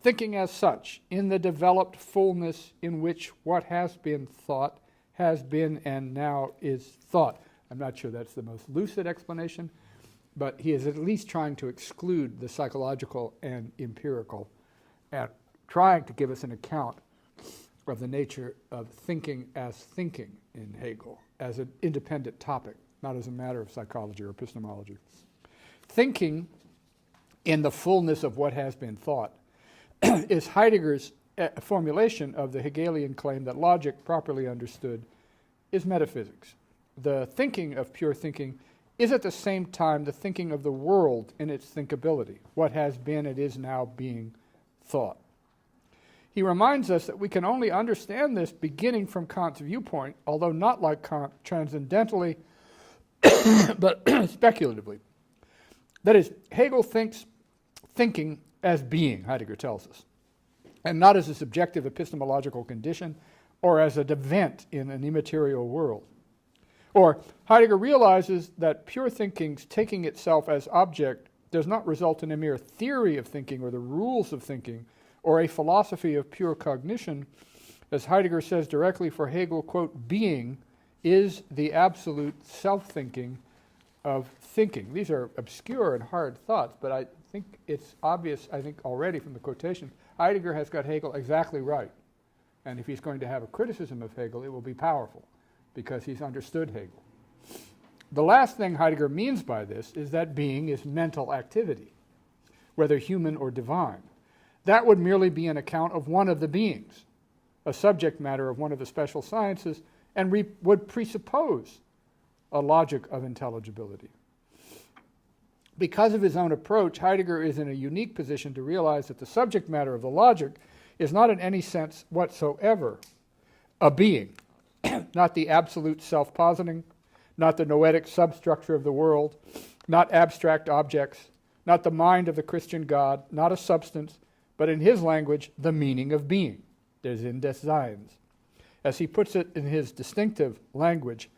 thinking as such in the developed fullness in which what has been thought has been and now is thought. I'm not sure that's the most lucid explanation, but he is at least trying to exclude the psychological and empirical and trying to give us an account of the nature of thinking as thinking in Hegel, as an independent topic, not as a matter of psychology or epistemology. Thinking in the fullness of what has been thought is Heidegger's formulation of the Hegelian claim that logic, properly understood, is metaphysics. The thinking of pure thinking is at the same time the thinking of the world in its thinkability. What has been, it is now being thought. He reminds us that we can only understand this beginning from Kant's viewpoint, although not like Kant, transcendentally, but speculatively. That is, Hegel thinks thinking as being, Heidegger tells us, and not as a subjective epistemological condition or as an event in an immaterial world. Or Heidegger realizes that pure thinking's taking itself as object does not result in a mere theory of thinking or the rules of thinking or a philosophy of pure cognition. As Heidegger says directly for Hegel, quote, being is the absolute self-thinking of thinking. These are obscure and hard thoughts, but I think it's obvious, already from the quotation, Heidegger has got Hegel exactly right. And if he's going to have a criticism of Hegel, it will be powerful, because he's understood Hegel. The last thing Heidegger means by this is that being is mental activity, whether human or divine. That would merely be an account of one of the beings, a subject matter of one of the special sciences, and would presuppose a logic of intelligibility. Because of his own approach, Heidegger is in a unique position to realize that the subject matter of the logic is not in any sense whatsoever a being, not the absolute self-positing, not the noetic substructure of the world, not abstract objects, not the mind of the Christian God, not a substance, but in his language, the meaning of being, der Sinn des Seins. As he puts it in his distinctive language,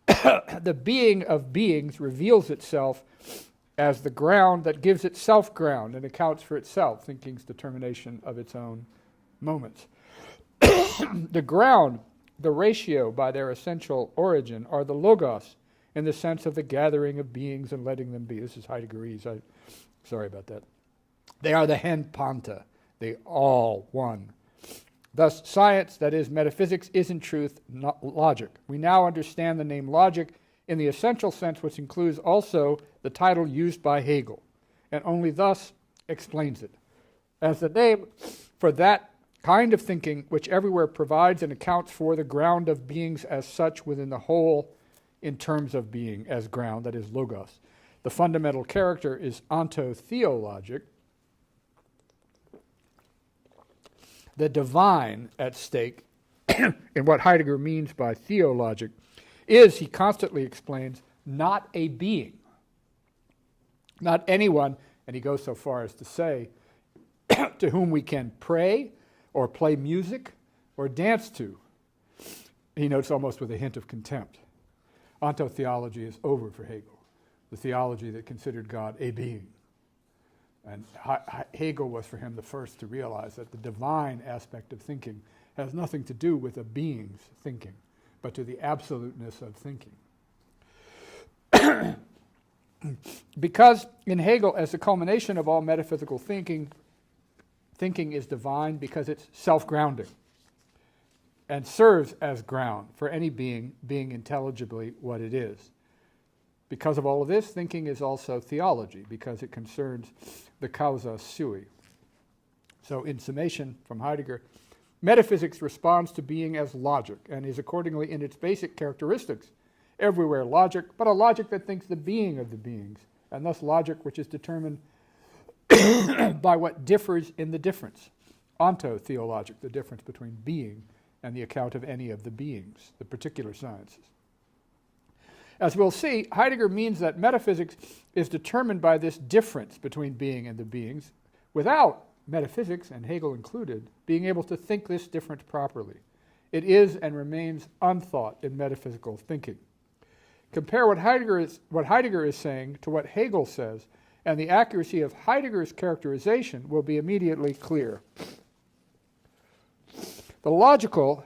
the being of beings reveals itself as the ground that gives itself ground and accounts for itself, thinking's determination of its own moments. The ground, the ratio by their essential origin, are the logos in the sense of the gathering of beings and letting them be. This is Heideggerese. Sorry about that. They are the hen panta, the all one. Thus, science, that is, metaphysics, is in truth not logic. We now understand the name logic in the essential sense, which includes also the title used by Hegel, and only thus explains it, as the name for that kind of thinking which everywhere provides and accounts for the ground of beings as such within the whole in terms of being as ground, that is, logos. The fundamental character is ontotheologic. The divine at stake, in what Heidegger means by theologic, is, he constantly explains, not a being, not anyone, and he goes so far as to say, to whom we can pray or play music or dance to. He notes almost with a hint of contempt. Ontotheology is over for Hegel, the theology that considered God a being. And Hegel was for him the first to realize that the divine aspect of thinking has nothing to do with a being's thinking, but to the absoluteness of thinking. Because in Hegel, as the culmination of all metaphysical thinking, thinking is divine because it's self-grounding and serves as ground for any being being intelligibly what it is. Because of all of this, thinking is also theology, because it concerns the causa sui. So in summation from Heidegger, metaphysics responds to being as logic and is accordingly in its basic characteristics everywhere logic, but a logic that thinks the being of the beings, and thus logic which is determined by what differs in the difference. Ontotheologic, the difference between being and the account of any of the beings, the particular sciences. As we'll see, Heidegger means that metaphysics is determined by this difference between being and the beings, without metaphysics, and Hegel included, being able to think this difference properly. It is and remains unthought in metaphysical thinking. Compare what Heidegger is saying to what Hegel says, and the accuracy of Heidegger's characterization will be immediately clear. The logical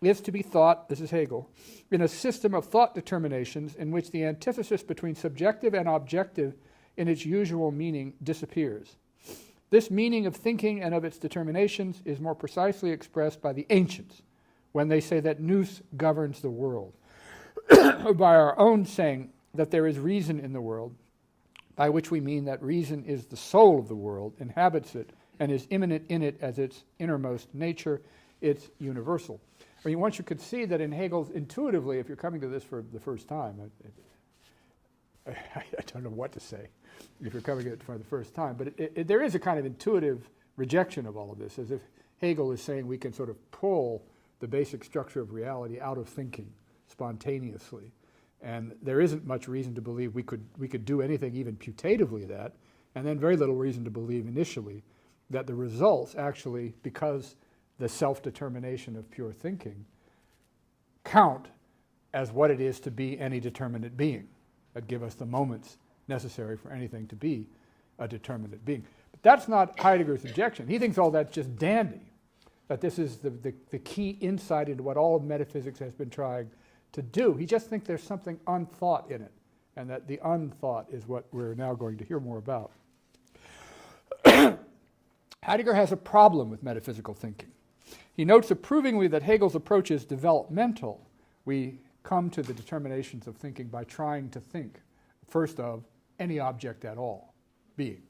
is to be thought, this is Hegel, in a system of thought determinations in which the antithesis between subjective and objective in its usual meaning disappears. This meaning of thinking and of its determinations is more precisely expressed by the ancients when they say that nous governs the world, or by our own saying that there is reason in the world, by which we mean that reason is the soul of the world, inhabits it, and is immanent in it as its innermost nature, its universal. I mean, once you could see that in Hegel's, intuitively, if you're coming to this for the first time, I don't know what to say if you're coming to it for the first time, but there is a kind of intuitive rejection of all of this, as if Hegel is saying we can sort of pull the basic structure of reality out of thinking spontaneously. And there isn't much reason to believe we could do anything even putatively that, and then very little reason to believe initially that the results actually, because the self-determination of pure thinking, count as what it is to be any determinate being, that give us the moments necessary for anything to be a determinate being. But that's not Heidegger's objection. He thinks all that's just dandy, that this is the key insight into what all of metaphysics has been trying to do. He just thinks there's something unthought in it, and that the unthought is what we're now going to hear more about. Heidegger has a problem with metaphysical thinking. He notes approvingly that Hegel's approach is developmental. We come to the determinations of thinking by trying to think, first of any object at all, being,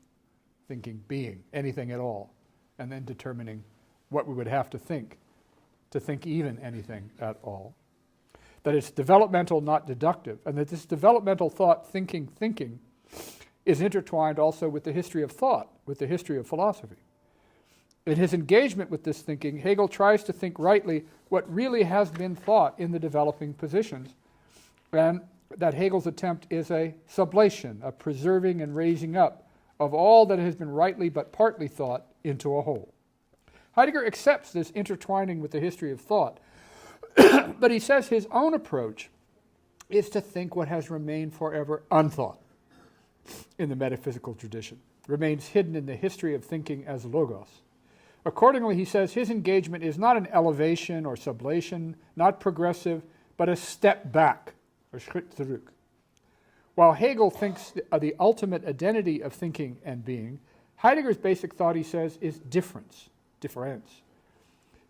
thinking being, anything at all, and then determining what we would have to think even anything at all. That it's developmental, not deductive, and that this developmental thought, thinking, is intertwined also with the history of thought, with the history of philosophy. In his engagement with this thinking, Hegel tries to think rightly what really has been thought in the developing positions, and that Hegel's attempt is a sublation, a preserving and raising up of all that has been rightly but partly thought into a whole. Heidegger accepts this intertwining with the history of thought, but he says his own approach is to think what has remained forever unthought in the metaphysical tradition, remains hidden in the history of thinking as logos. Accordingly, he says his engagement is not an elevation or sublation, not progressive, but a step back, or Schritt zurück. While Hegel thinks the ultimate identity of thinking and being, Heidegger's basic thought, he says, is difference.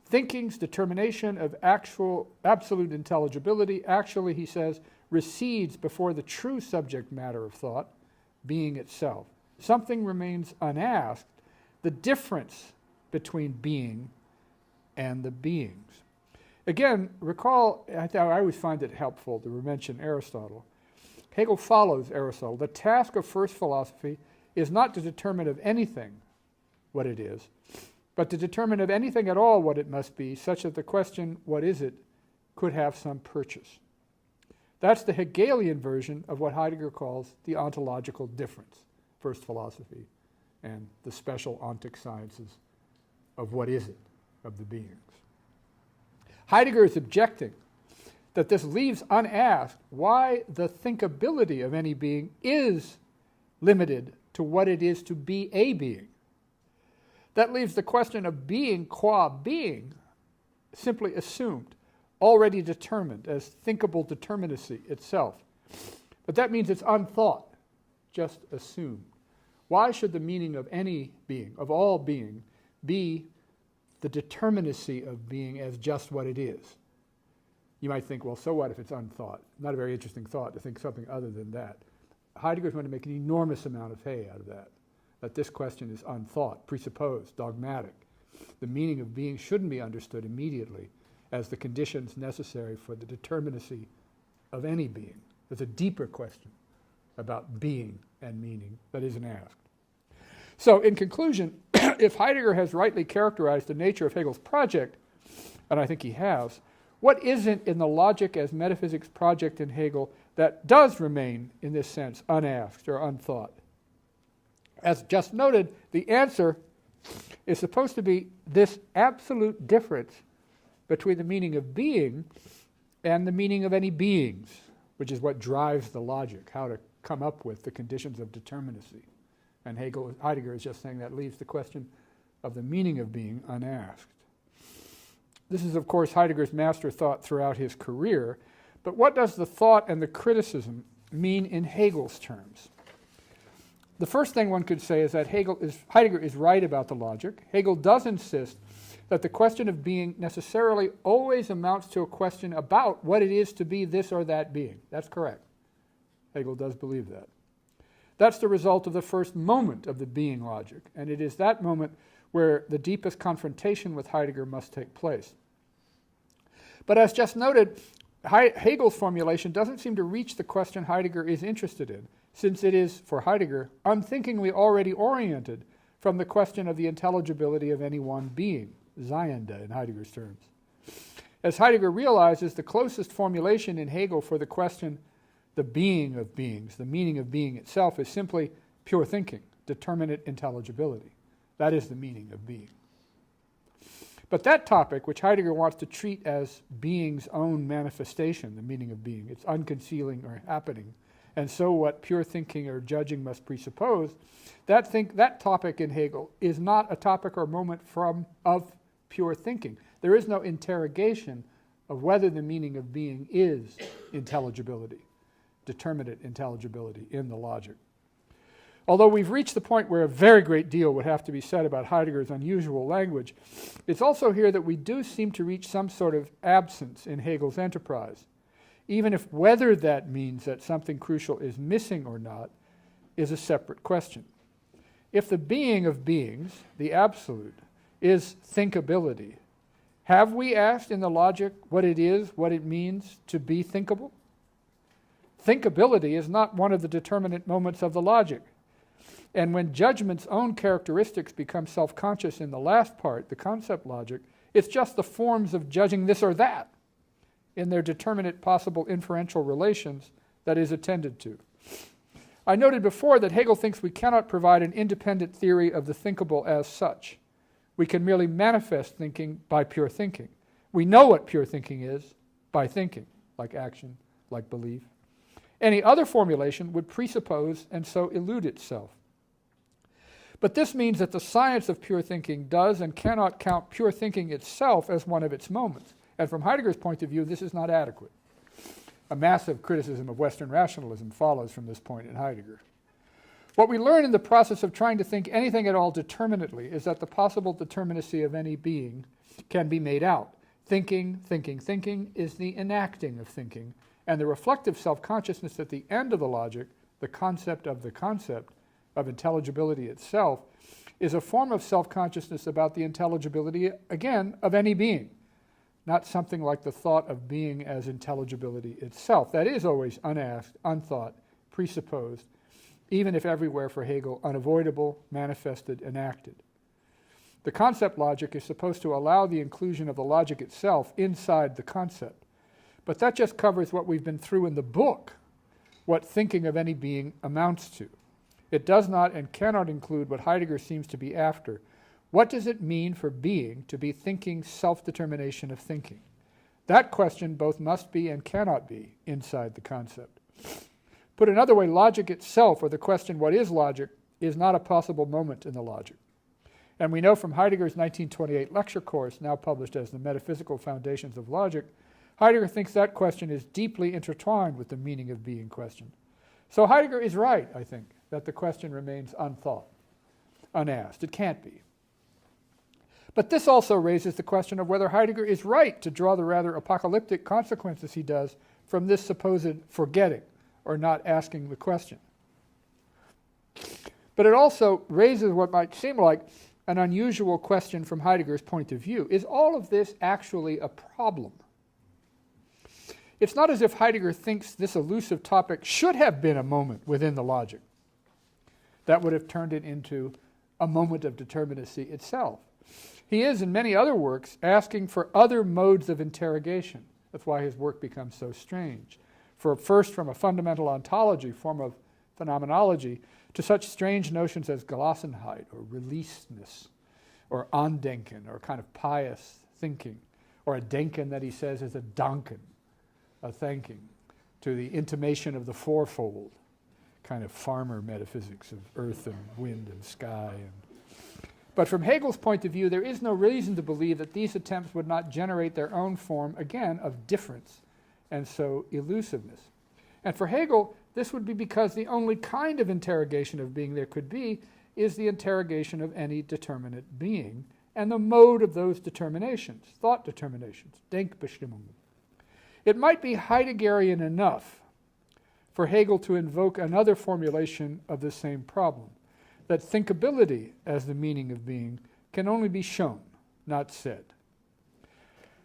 Thinking's determination of absolute intelligibility actually, he says, recedes before the true subject matter of thought, being itself. Something remains unasked, the difference between being and the beings. Again, recall, I always find it helpful to mention Aristotle. Hegel follows Aristotle. The task of first philosophy is not to determine of anything what it is, but to determine of anything at all what it must be, such that the question, what is it, could have some purchase. That's the Hegelian version of what Heidegger calls the ontological difference, first philosophy, and the special ontic sciences of what is it, of the beings. Heidegger is objecting that this leaves unasked why the thinkability of any being is limited to what it is to be a being. That leaves the question of being qua being simply assumed, already determined as thinkable determinacy itself. But that means it's unthought, just assumed. Why should the meaning of any being, of all being, be the determinacy of being as just what it is? You might think, well, so what if it's unthought? Not a very interesting thought to think something other than that. Heidegger's going to make an enormous amount of hay out of that this question is unthought, presupposed, dogmatic. The meaning of being shouldn't be understood immediately as the conditions necessary for the determinacy of any being. There's a deeper question about being and meaning that isn't asked. So, in conclusion, if Heidegger has rightly characterized the nature of Hegel's project, and I think he has, what isn't in the logic as metaphysics project in Hegel that does remain, in this sense, unasked or unthought? As just noted, the answer is supposed to be this absolute difference between the meaning of being and the meaning of any beings, which is what drives the logic, how to come up with the conditions of determinacy. And Heidegger is just saying that leaves the question of the meaning of being unasked. This is, of course, Heidegger's master thought throughout his career, but what does the thought and the criticism mean in Hegel's terms? The first thing one could say is that Heidegger is right about the logic. Hegel does insist that the question of being necessarily always amounts to a question about what it is to be this or that being. That's correct. Hegel does believe that. That's the result of the first moment of the being logic, and it is that moment where the deepest confrontation with Heidegger must take place. But as just noted, Hegel's formulation doesn't seem to reach the question Heidegger is interested in, since it is, for Heidegger, unthinkingly already oriented from the question of the intelligibility of any one being, Seiende in Heidegger's terms. As Heidegger realizes, the closest formulation in Hegel for the question, the being of beings, the meaning of being itself, is simply pure thinking, determinate intelligibility. That is the meaning of being. But that topic, which Heidegger wants to treat as being's own manifestation, the meaning of being, its unconcealing or happening, and so what pure thinking or judging must presuppose, that topic in Hegel is not a topic or moment of pure thinking. There is no interrogation of whether the meaning of being is intelligibility, determinate intelligibility in the logic. Although we've reached the point where a very great deal would have to be said about Heidegger's unusual language, it's also here that we do seem to reach some sort of absence in Hegel's enterprise, even if whether that means that something crucial is missing or not is a separate question. If the being of beings, the absolute, is thinkability, have we asked in the logic what it is, what it means to be thinkable? Thinkability is not one of the determinate moments of the logic. And when judgment's own characteristics become self-conscious in the last part, the concept logic, it's just the forms of judging this or that in their determinate possible inferential relations that is attended to. I noted before that Hegel thinks we cannot provide an independent theory of the thinkable as such. We can merely manifest thinking by pure thinking. We know what pure thinking is by thinking, like action, like belief. Any other formulation would presuppose and so elude itself. But this means that the science of pure thinking does and cannot count pure thinking itself as one of its moments. And from Heidegger's point of view, this is not adequate. A massive criticism of Western rationalism follows from this point in Heidegger. What we learn in the process of trying to think anything at all determinately is that the possible determinacy of any being can be made out. Thinking is the enacting of thinking, and the reflective self-consciousness at the end of the logic, the concept of intelligibility itself, is a form of self-consciousness about the intelligibility, again, of any being, not something like the thought of being as intelligibility itself. That is always unasked, unthought, presupposed, even if everywhere for Hegel unavoidable, manifested, enacted. The concept logic is supposed to allow the inclusion of the logic itself inside the concept. But that just covers what we've been through in the book, what thinking of any being amounts to. It does not and cannot include what Heidegger seems to be after. What does it mean for being to be thinking self-determination of thinking? That question both must be and cannot be inside the concept. Put another way, logic itself, or the question what is logic, is not a possible moment in the logic. And we know from Heidegger's 1928 lecture course, now published as The Metaphysical Foundations of Logic, Heidegger thinks that question is deeply intertwined with the meaning of being question. So Heidegger is right, I think, that the question remains unthought, unasked. It can't be. But this also raises the question of whether Heidegger is right to draw the rather apocalyptic consequences he does from this supposed forgetting or not asking the question. But it also raises what might seem like an unusual question from Heidegger's point of view. Is all of this actually a problem? It's not as if Heidegger thinks this elusive topic should have been a moment within the logic. That would have turned it into a moment of determinacy itself. He is, in many other works, asking for other modes of interrogation. That's why his work becomes so strange. First from a fundamental ontology, form of phenomenology, to such strange notions as Gelassenheit or releasedness or Andenken or kind of pious thinking, or a Denken that he says is a Danken, a thanking, to the intimation of the fourfold, kind of farmer metaphysics of earth and wind and sky. But from Hegel's point of view, there is no reason to believe that these attempts would not generate their own form, again, of difference and so elusiveness. And for Hegel, this would be because the only kind of interrogation of being there could be is the interrogation of any determinate being and the mode of those determinations, thought determinations, Denkbestimmungen. It might be Heideggerian enough for Hegel to invoke another formulation of the same problem, that thinkability as the meaning of being can only be shown, not said.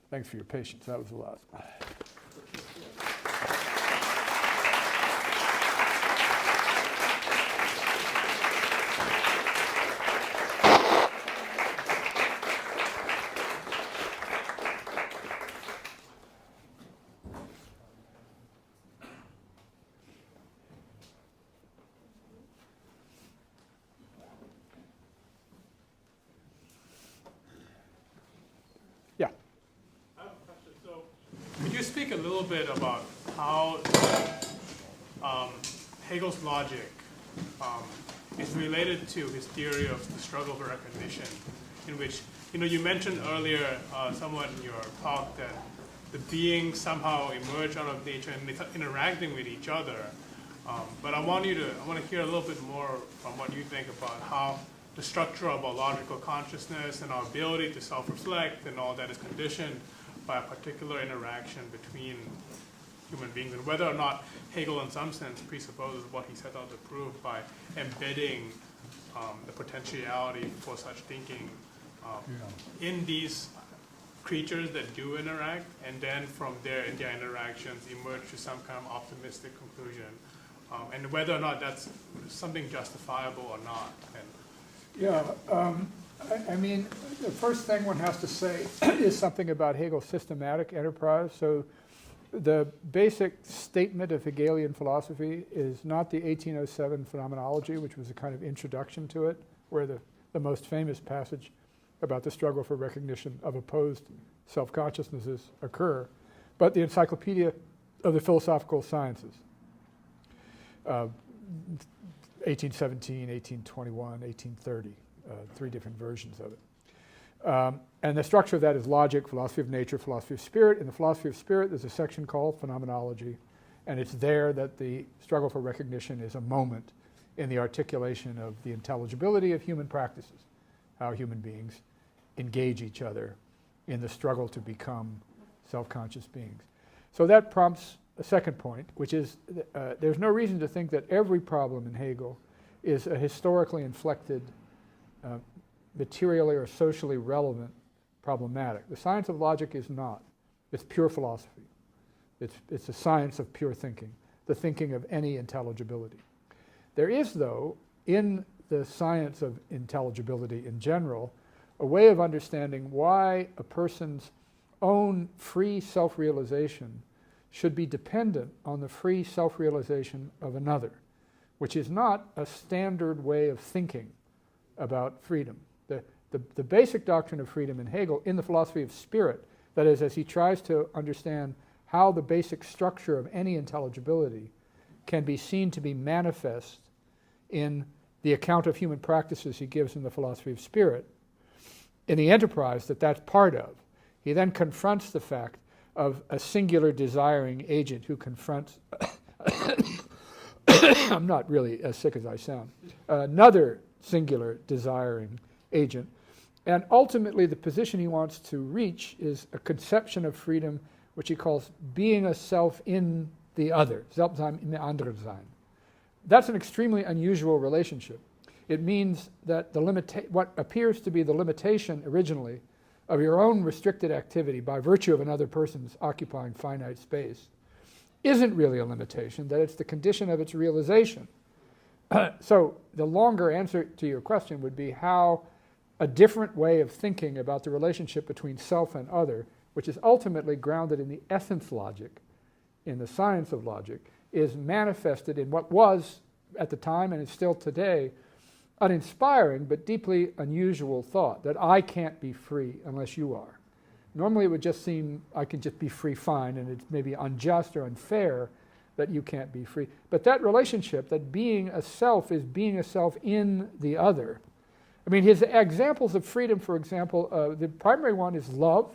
Thanks for your patience. That was the last. A little bit about how Hegel's logic is related to his theory of the struggle for recognition, in which you mentioned earlier somewhat in your talk that the beings somehow emerge out of nature and they're interacting with each other. But I want to hear a little bit more from what you think about how the structure of our logical consciousness and our ability to self-reflect and all that is conditioned by a particular interaction between human beings, and whether or not Hegel in some sense presupposes what he set out to prove by embedding the potentiality for such thinking in these creatures that do interact, and then from there in their interactions emerge to some kind of optimistic conclusion, and whether or not that's something justifiable or not. I mean, the first thing one has to say is something about Hegel's systematic enterprise. So the basic statement of Hegelian philosophy is not the 1807 phenomenology, which was a kind of introduction to it, where the most famous passage about the struggle for recognition of opposed self-consciousnesses occur, but the Encyclopedia of the Philosophical Sciences, 1817, 1821, 1830. Three different versions of it. And the structure of that is logic, philosophy of nature, philosophy of spirit. In the philosophy of spirit, there's a section called phenomenology, and it's there that the struggle for recognition is a moment in the articulation of the intelligibility of human practices, how human beings engage each other in the struggle to become self-conscious beings. So that prompts a second point, which is there's no reason to think that every problem in Hegel is a historically inflected, materially or socially relevant problematic. The science of logic is not. It's pure philosophy. It's a science of pure thinking, the thinking of any intelligibility. There is, though, in the science of intelligibility in general, a way of understanding why a person's own free self-realization should be dependent on the free self-realization of another, which is not a standard way of thinking about freedom. The basic doctrine of freedom in Hegel, in the philosophy of spirit, that is, as he tries to understand how the basic structure of any intelligibility can be seen to be manifest in the account of human practices he gives in the philosophy of spirit, in the enterprise that that's part of, he then confronts the fact of a singular desiring agent who confronts, I'm not really as sick as I sound, another singular desiring agent. And ultimately the position he wants to reach is a conception of freedom which he calls being a self in the other, Selbstsein in the andere sein. That's an extremely unusual relationship. It means that what appears to be the limitation originally of your own restricted activity by virtue of another person's occupying finite space isn't really a limitation, that it's the condition of its realization. So the longer answer to your question would be how a different way of thinking about the relationship between self and other, which is ultimately grounded in the essence logic, in the science of logic, is manifested in what was, at the time and is still today, uninspiring but deeply unusual thought, that I can't be free unless you are. Normally it would just seem I can just be free fine, and it's maybe unjust or unfair that you can't be free. But that relationship, that being a self is being a self in the other. I mean, his examples of freedom, for example, the primary one is love,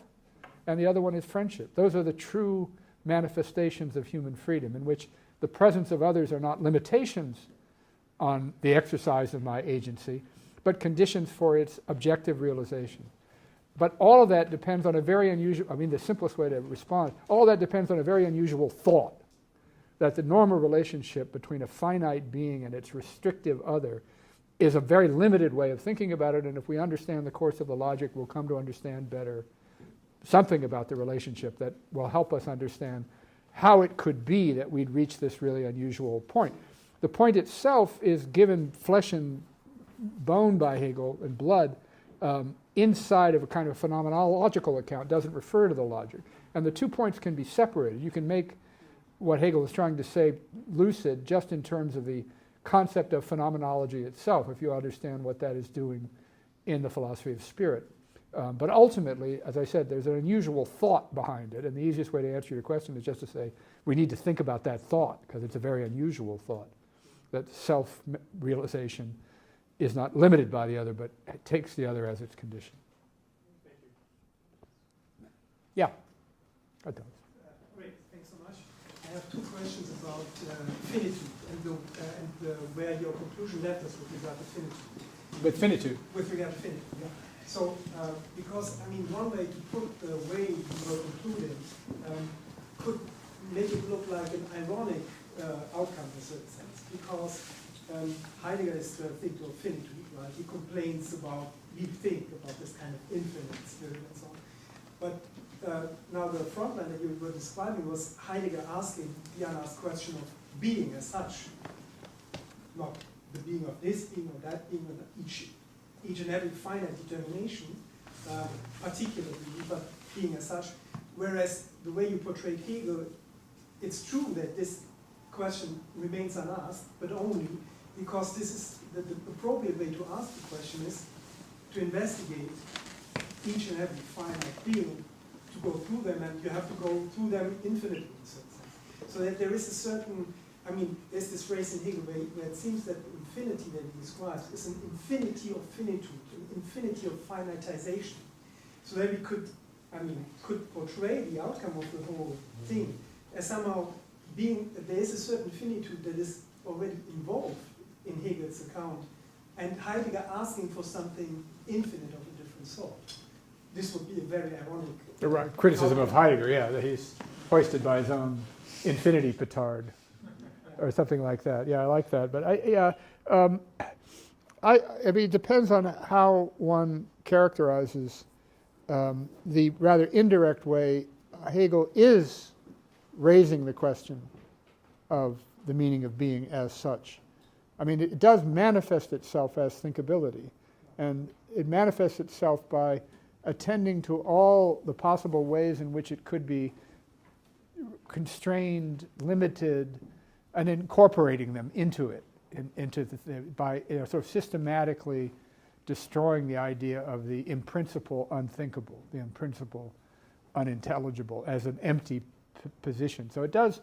and the other one is friendship. Those are the true manifestations of human freedom, in which the presence of others are not limitations on the exercise of my agency, but conditions for its objective realization. But all of that depends on a very unusual, the simplest way to respond, all that depends on a very unusual thought, that the normal relationship between a finite being and its restrictive other is a very limited way of thinking about it, and if we understand the course of the logic, we'll come to understand better something about the relationship that will help us understand how it could be that we'd reach this really unusual point. The point itself is given flesh and bone by Hegel and blood inside of a kind of phenomenological account, doesn't refer to the logic. And the 2 points can be separated. You can make what Hegel is trying to say lucid just in terms of the concept of phenomenology itself, if you understand what that is doing in the philosophy of spirit. But ultimately, as I said, there's an unusual thought behind it, and the easiest way to answer your question is just to say we need to think about that thought, because it's a very unusual thought, that self-realization is not limited by the other, but it takes the other as its condition. Thank you. Yeah, that does. Great, thanks so much. I have two questions about finitude and where your conclusion left us with regard to finitude. With finitude? With regard to finitude, yeah. So, because, one way to put the way you were concluding could make it look like an ironic outcome in a certain sense, because Heidegger is the thinker of finitude, right? He complains about, we think about this kind of infinite spirit and so on. But now the front line that you were describing was Heidegger asking the unasked question of being as such, not the being of this being or that being, or each and every finite determination, particularly, but being as such. Whereas the way you portrayed Hegel, it's true that this question remains unasked, but only because this is the appropriate way to ask the question is to investigate each and every finite being, to go through them, and you have to go through them infinitely in a certain sense. So that there is a certain, there's this phrase in Hegel where it seems that the infinity that he describes is an infinity of finitude, an infinity of finitization. So that we could portray the outcome of the whole thing as somehow being, there is a certain finitude that is already involved in Hegel's account, and Heidegger asking for something infinite of a different sort. this would be a very ironic The right criticism of Heidegger, yeah, that he's hoisted by his own infinity petard, or something like that. Yeah, I like that. But I mean, it depends on how one characterizes the rather indirect way Hegel is raising the question of the meaning of being as such. I mean, it does manifest itself as thinkability, and it manifests itself by attending to all the possible ways in which it could be constrained, limited, and incorporating them into it, by sort of systematically destroying the idea of the in principle unthinkable, the in principle unintelligible as an empty position. So it does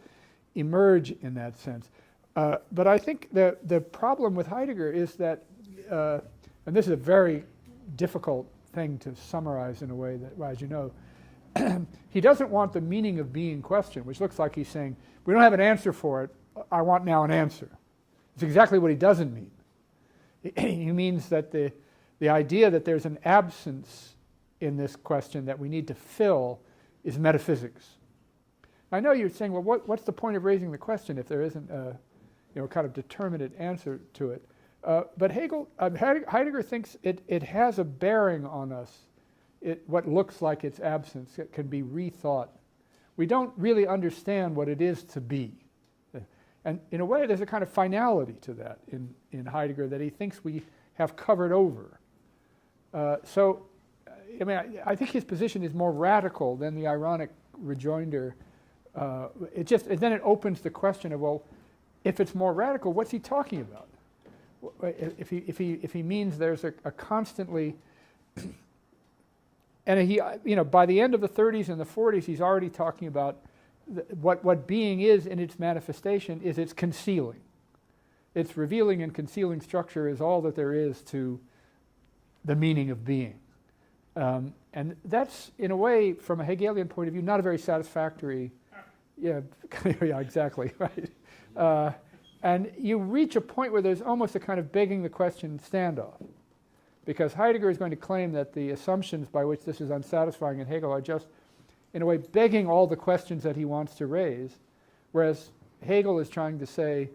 emerge in that sense. But I think the problem with Heidegger is that, and this is a very difficult thing to summarize in a way that, well, as you know, he doesn't want the meaning of being questioned, which looks like he's saying, we don't have an answer for it, I want now an answer. It's exactly what he doesn't mean. He means that the idea that there's an absence in this question that we need to fill is metaphysics. I know you're saying, well, what's the point of raising the question if there isn't a kind of determinate answer to it? But Heidegger thinks it has a bearing on us. What looks like its absence, it can be rethought. We don't really understand what it is to be. And in a way, there's a kind of finality to that in Heidegger that he thinks we have covered over. So, I mean, I think his position is more radical than the ironic rejoinder. And then it opens the question of, well, if it's more radical, what's he talking about? If he means there's a constantly, and he, by the end of the 30s and the 40s, he's already talking about what being is in its manifestation is its concealing. Its revealing and concealing structure is all that there is to the meaning of being. And that's, in a way, from a Hegelian point of view, not a very satisfactory, yeah, exactly, right. And you reach a point where there's almost a kind of begging the question standoff, because Heidegger is going to claim that the assumptions by which this is unsatisfying in Hegel are just, in a way, begging all the questions that he wants to raise, whereas Hegel is trying to say,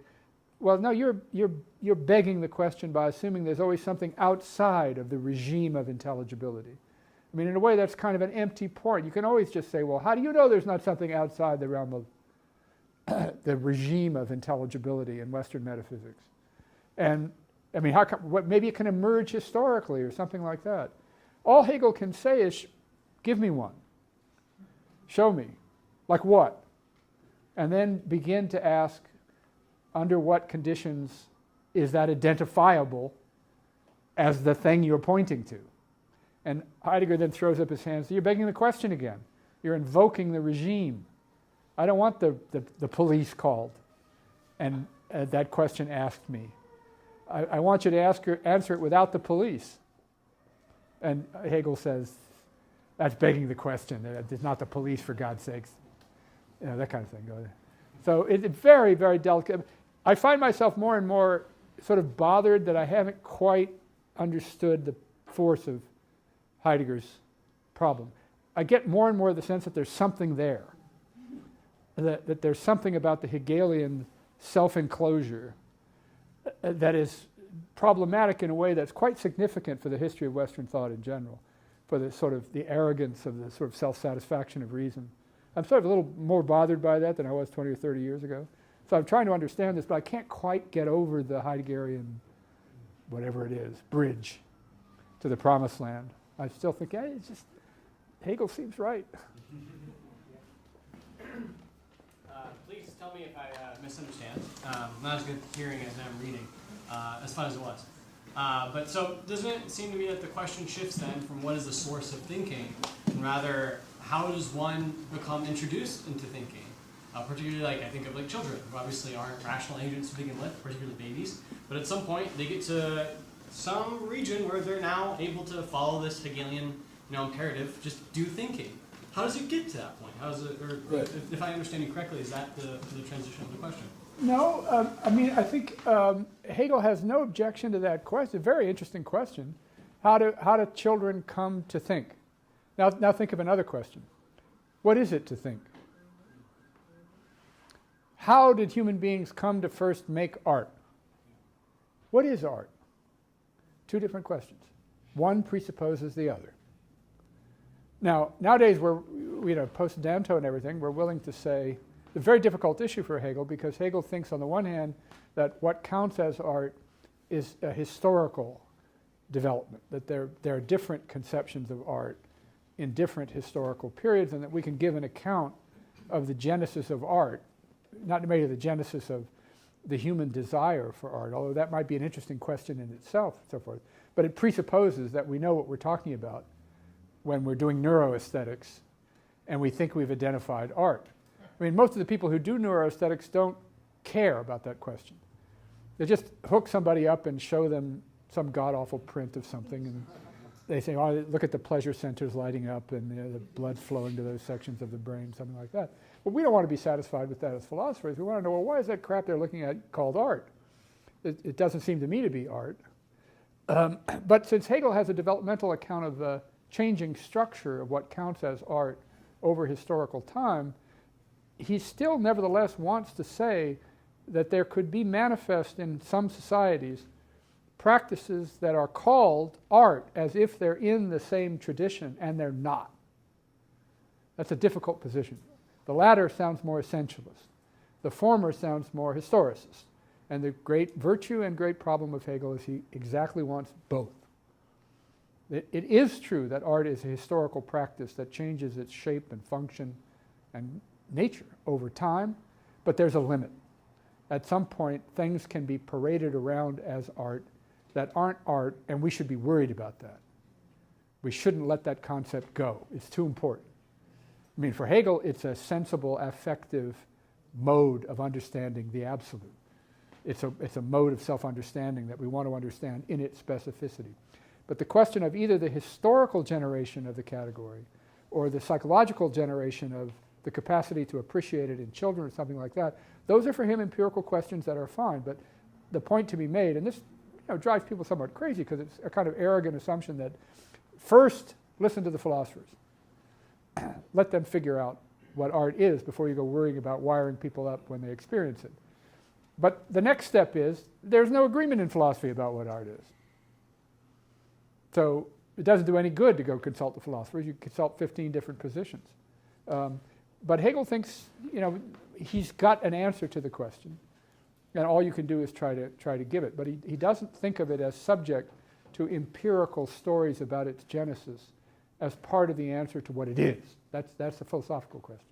well, no, you're begging the question by assuming there's always something outside of the regime of intelligibility. I mean, in a way, that's kind of an empty point. You can always just say, well, how do you know there's not something outside the realm of the regime of intelligibility in Western metaphysics? And, I mean, maybe it can emerge historically or something like that. All Hegel can say is, give me one. Show me. Like what? And then begin to ask, under what conditions is that identifiable as the thing you're pointing to? And Heidegger then throws up his hands. You're begging the question again. You're invoking the regime. I don't want the police called and that question asked me. I want you to answer it without the police. And Hegel says, that's begging the question. It's not the police, for God's sakes. That kind of thing. So it's very, very delicate. I find myself more and more sort of bothered that I haven't quite understood the force of Heidegger's problem. I get more and more the sense that there's something there, that there's something about the Hegelian self-enclosure that is problematic in a way that's quite significant for the history of Western thought in general, for the sort of the arrogance of the sort of self-satisfaction of reason. I'm sort of a little more bothered by that than I was 20 or 30 years ago. So I'm trying to understand this, but I can't quite get over the Heideggerian, whatever it is, bridge to the promised land. I still think, hey, it's just, Hegel seems right. Please tell me if I misunderstand. Not as good hearing as I'm reading, as fun as it was. But so doesn't it seem to me that the question shifts then from what is the source of thinking, and rather how does one become introduced into thinking? Particularly, like, I think of like children, who obviously aren't rational agents to begin with, particularly babies, but at some point they get to some region where they're now able to follow this Hegelian, imperative, just do thinking. How does it get to that point? How does it, or right. If I understand you correctly, is that the transition of the question? No, I mean, I think Hegel has no objection to that question. A very interesting question. How do children come to think? Now think of another question. What is it to think? How did human beings come to first make art? What is art? Two different questions. One presupposes the other. Now, nowadays, post Danto and everything, we're willing to say, it's a very difficult issue for Hegel, because Hegel thinks on the one hand that what counts as art is a historical development, that there are different conceptions of art in different historical periods, and that we can give an account of the genesis of art, not maybe the genesis of the human desire for art, although that might be an interesting question in itself, and so forth. But it presupposes that we know what we're talking about when we're doing neuroaesthetics and we think we've identified art. I mean, most of the people who do neuroaesthetics don't care about that question. They just hook somebody up and show them some god-awful print of something, and they say, oh, look at the pleasure centers lighting up and the blood flowing to those sections of the brain, something like that. But we don't want to be satisfied with that as philosophers. We want to know, well, why is that crap they're looking at called art? It doesn't seem to me to be art. But since Hegel has a developmental account of the changing structure of what counts as art over historical time, he still nevertheless wants to say that there could be manifest in some societies practices that are called art as if they're in the same tradition, and they're not. That's a difficult position. The latter sounds more essentialist. The former sounds more historicist. And the great virtue and great problem of Hegel is he exactly wants both. It is true that art is a historical practice that changes its shape and function and nature over time, but there's a limit. At some point, things can be paraded around as art that aren't art, and we should be worried about that. We shouldn't let that concept go. It's too important. I mean, for Hegel, it's a sensible, affective mode of understanding the absolute. It's a mode of self-understanding that we want to understand in its specificity. But the question of either the historical generation of the category or the psychological generation of the capacity to appreciate it in children or something like that, those are for him empirical questions that are fine. But the point to be made, and this drives people somewhat crazy because it's a kind of arrogant assumption that first listen to the philosophers. Let them figure out what art is before you go worrying about wiring people up when they experience it. But the next step is there's no agreement in philosophy about what art is. So it doesn't do any good to go consult the philosophers. You consult 15 different positions. But Hegel thinks, he's got an answer to the question, and all you can do is try to give it. But he doesn't think of it as subject to empirical stories about its genesis as part of the answer to what it is. That's a philosophical question.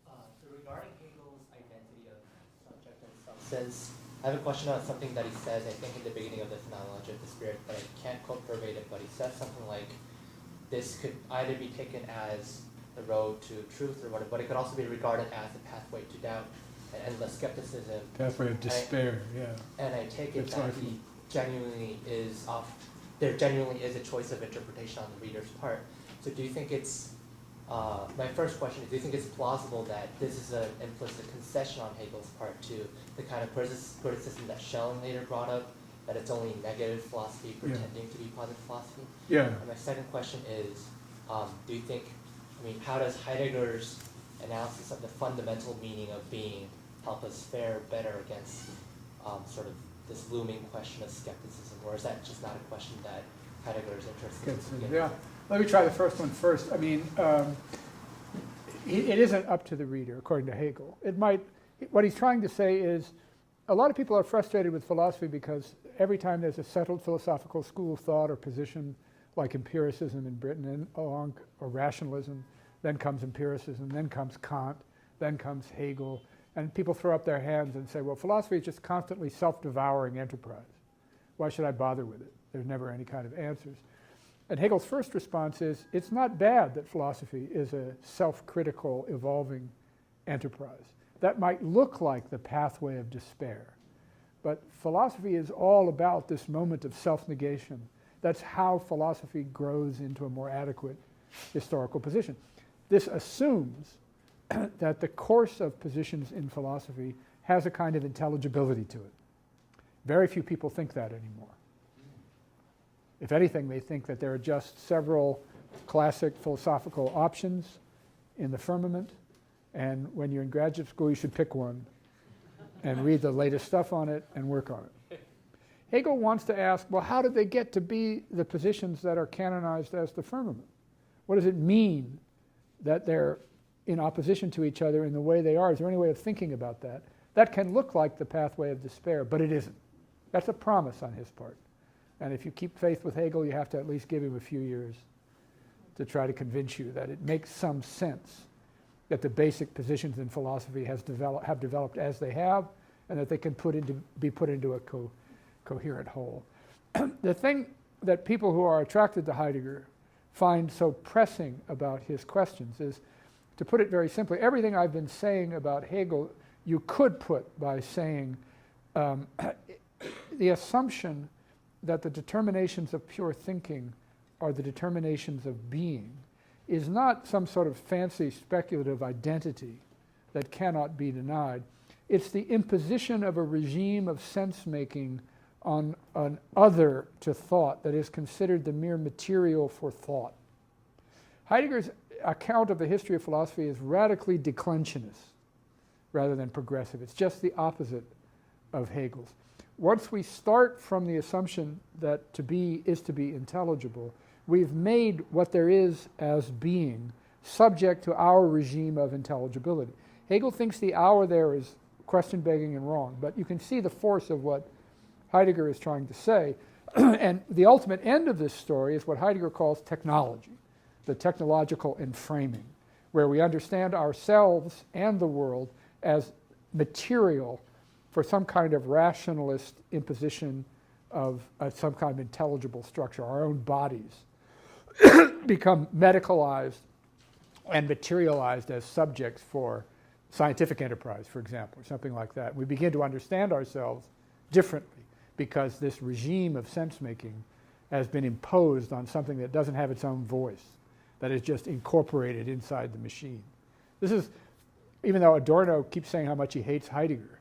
So regarding Hegel's identity of subject and substance, I have a question on something that he says, I think in the beginning of the Phenomenology of the Spirit, that I can't quote verbatim, but he says something like, this could either be taken as the road to truth or whatever, but it could also be regarded as a pathway to doubt and endless skepticism. Pathway of despair, yeah. And I take it that there genuinely is a choice of interpretation on the reader's part. So do you think it's, my first question is, do you think it's plausible that this is an implicit concession on Hegel's part to the kind of criticism that Schelling later brought up, that it's only negative philosophy pretending to be positive philosophy? Yeah. And my second question is, do you think, how does Heidegger's analysis of the fundamental meaning of being help us fare better against sort of this looming question of skepticism, or is that just not a question that Heidegger is interested in? Yeah. Let me try the first one first. It isn't up to the reader, according to Hegel. What he's trying to say is, a lot of people are frustrated with philosophy because every time there's a settled philosophical school of thought or position, like empiricism in Britain, or rationalism, then comes empiricism, then comes Kant, then comes Hegel, and people throw up their hands and say, well, philosophy is just constantly self-devouring enterprise. Why should I bother with it? There's never any kind of answers. And Hegel's first response is, it's not bad that philosophy is a self-critical, evolving enterprise. That might look like the pathway of despair. But philosophy is all about this moment of self-negation. That's how philosophy grows into a more adequate historical position. This assumes that the course of positions in philosophy has a kind of intelligibility to it. Very few people think that anymore. If anything, they think that there are just several classic philosophical options in the firmament, and when you're in graduate school, you should pick one and read the latest stuff on it and work on it. Hegel wants to ask, well, how did they get to be the positions that are canonized as the firmament? What does it mean that they're in opposition to each other in the way they are? Is there any way of thinking about that? That can look like the pathway of despair, but it isn't. That's a promise on his part. And if you keep faith with Hegel, you have to at least give him a few years to try to convince you that it makes some sense that the basic positions in philosophy have developed as they have, and that they can be put into a coherent whole. The thing that people who are attracted to Heidegger find so pressing about his questions is, to put it very simply, everything I've been saying about Hegel, you could put by saying the assumption that the determinations of pure thinking are the determinations of being is not some sort of fancy speculative identity that cannot be denied. It's the imposition of a regime of sense-making on an other to thought that is considered the mere material for thought. Heidegger's account of the history of philosophy is radically declensionist rather than progressive. It's just the opposite of Hegel's. Once we start from the assumption that to be is to be intelligible, we've made what there is as being subject to our regime of intelligibility. Hegel thinks the our there is question-begging and wrong, but you can see the force of what Heidegger is trying to say. And the ultimate end of this story is what Heidegger calls technology, the technological enframing, where we understand ourselves and the world as material for some kind of rationalist imposition of some kind of intelligible structure. Our own bodies become medicalized and materialized as subjects for scientific enterprise, for example, or something like that. We begin to understand ourselves differently because this regime of sense-making has been imposed on something that doesn't have its own voice, that is just incorporated inside the machine. This is, even though Adorno keeps saying how much he hates Heidegger,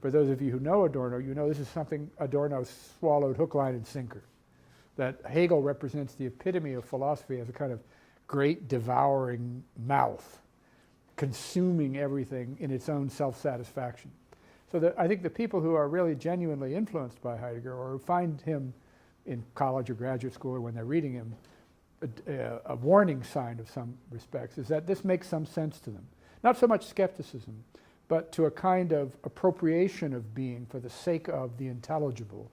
for those of you who know Adorno, you know this is something Adorno swallowed hook, line, and sinker. That Hegel represents the epitome of philosophy as a kind of great devouring mouth, consuming everything in its own self-satisfaction. So I think the people who are really genuinely influenced by Heidegger, or who find him in college or graduate school or when they're reading him, a warning sign of some respects, is that this makes some sense to them. Not so much skepticism, but to a kind of appropriation of being for the sake of the intelligible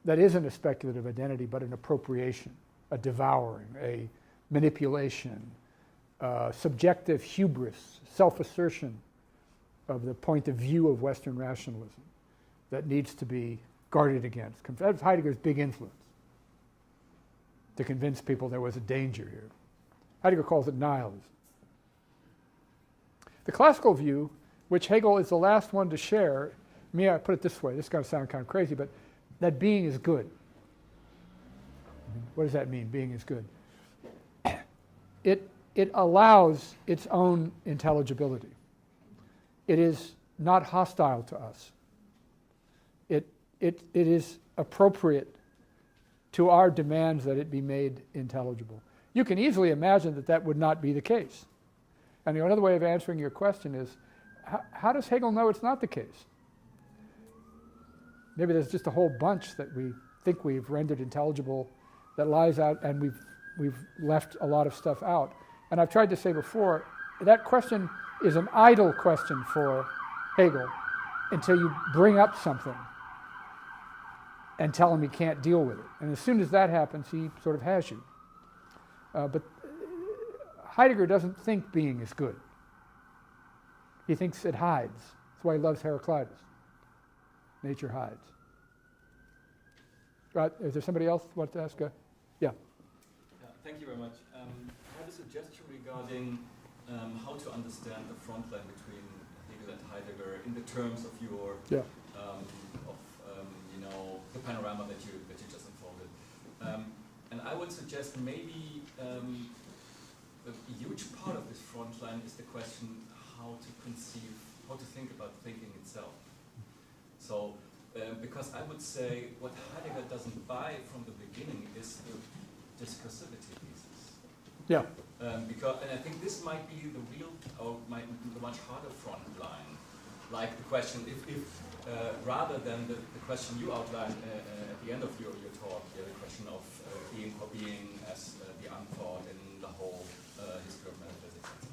that isn't a speculative identity, but an appropriation, a devouring, a manipulation, subjective hubris, self-assertion of the point of view of Western rationalism that needs to be guarded against. That's Heidegger's big influence, to convince people there was a danger here. Heidegger calls it nihilism. The classical view, which Hegel is the last one to share, I put it this way, this is going to sound kind of crazy, but that being is good. What does that mean, being is good? It allows its own intelligibility. It is not hostile to us. It is appropriate to our demands that it be made intelligible. You can easily imagine that that would not be the case. And another way of answering your question is, how does Hegel know it's not the case? Maybe there's just a whole bunch that we think we've rendered intelligible that lies out, and we've left a lot of stuff out. And I've tried to say before, that question is an idle question for Hegel until you bring up something and tell him he can't deal with it. And as soon as that happens, he sort of has you. But Heidegger doesn't think being is good. He thinks it hides. That's why he loves Heraclitus. Nature hides. Right, is there somebody else who wants to ask? Yeah. Thank you very much. I have a suggestion regarding how to understand the front line between Hegel and Heidegger in the terms of your the panorama that you just unfolded. And I would suggest maybe a huge part of this front line is the question how to think about thinking itself. So because I would say what Heidegger doesn't buy from the beginning is the discursivity thesis. Yeah. Because, and I think this might be the real, or the much harder front line. Like the question, if rather than the question you outlined at the end of your talk, the question of being for being as the unthought in the whole history of metaphysics and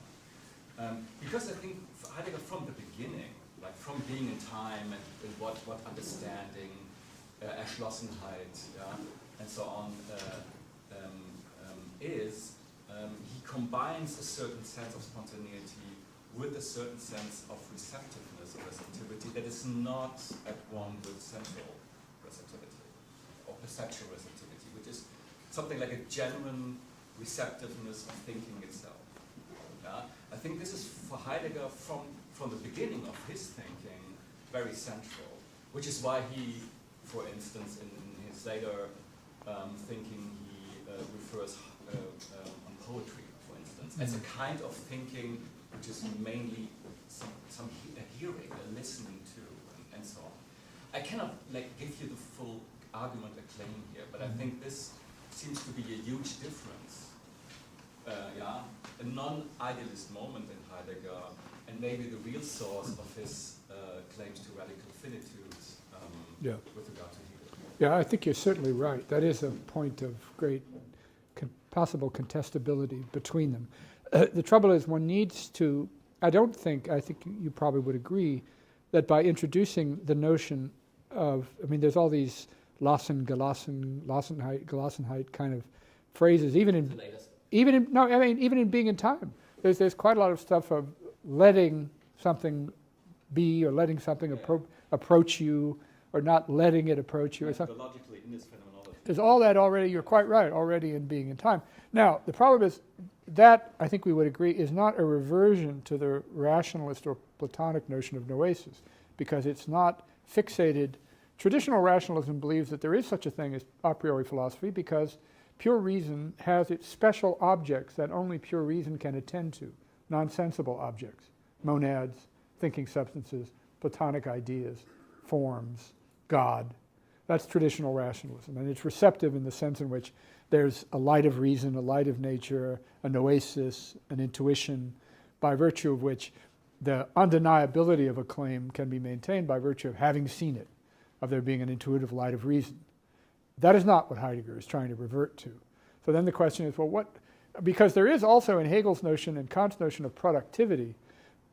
so on. Because I think Heidegger from the beginning, like from being in time and what understanding, Erschlossenheit, and so on, is, he combines a certain sense of spontaneity with a certain sense of receptiveness or receptivity that is not at one with central receptivity or perceptual receptivity, which is something like a genuine receptiveness of thinking itself. Yeah? I think this is for Heidegger from the beginning of his thinking very central, which is why he, for instance, in his later thinking, he refers on poetry, for instance, as a kind of thinking which is mainly some hearing, a listening to, and so on. I cannot give you the full argument or claim here, but I think this seems to be a huge difference. A non-idealist moment in Heidegger, and maybe the real source of his claims to radical finitudes with regard to Hegel. Yeah, I think you're certainly right. That is a point of great possible contestability between them. The trouble is one needs to, I think you probably would agree, that by introducing the notion of, there's all these Gelassenheit kind of phrases, even in being in time. There's quite a lot of stuff of letting something be or letting something approach you or not letting it approach you. Or something. Logically in this phenomenology. There's all that already, you're quite right, already in being in time. Now, the problem is that, I think we would agree, is not a reversion to the rationalist or Platonic notion of noesis, because it's not fixated. Traditional rationalism believes that there is such a thing as a priori philosophy because pure reason has its special objects that only pure reason can attend to, nonsensible objects, monads, thinking substances, Platonic ideas, forms, God. That's traditional rationalism, and it's receptive in the sense in which there's a light of reason, a light of nature, a noesis, an intuition, by virtue of which the undeniability of a claim can be maintained by virtue of having seen it, of there being an intuitive light of reason. That is not what Heidegger is trying to revert to. So then the question is, well, what? Because there is also in Hegel's notion and Kant's notion of productivity,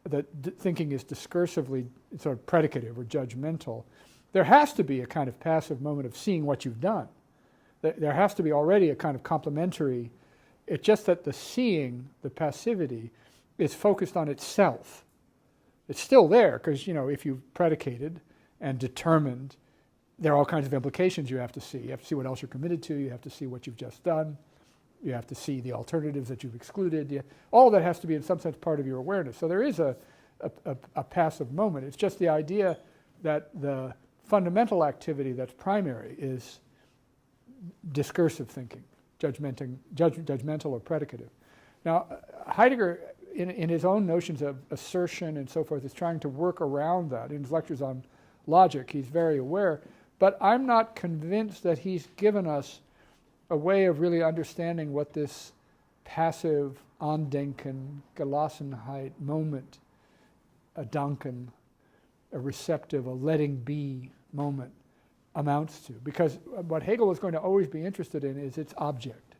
that thinking is discursively sort of predicative or judgmental, there has to be a kind of passive moment of seeing what you've done. There has to be already a kind of complementary. It's just that the seeing, the passivity, is focused on itself. It's still there because, if you've predicated and determined, there are all kinds of implications you have to see. You have to see what else you're committed to. You have to see what you've just done. You have to see the alternatives that you've excluded. All that has to be in some sense part of your awareness. So there is a passive moment. It's just the idea that the fundamental activity that's primary is discursive thinking, judgmental or predicative. Now, Heidegger, in his own notions of assertion and so forth, is trying to work around that. In his lectures on logic, he's very aware. But I'm not convinced that he's given us a way of really understanding what this passive Andenken, Gelassenheit moment, a Danken, a receptive, a letting be moment amounts to. Because what Hegel is going to always be interested in is its object.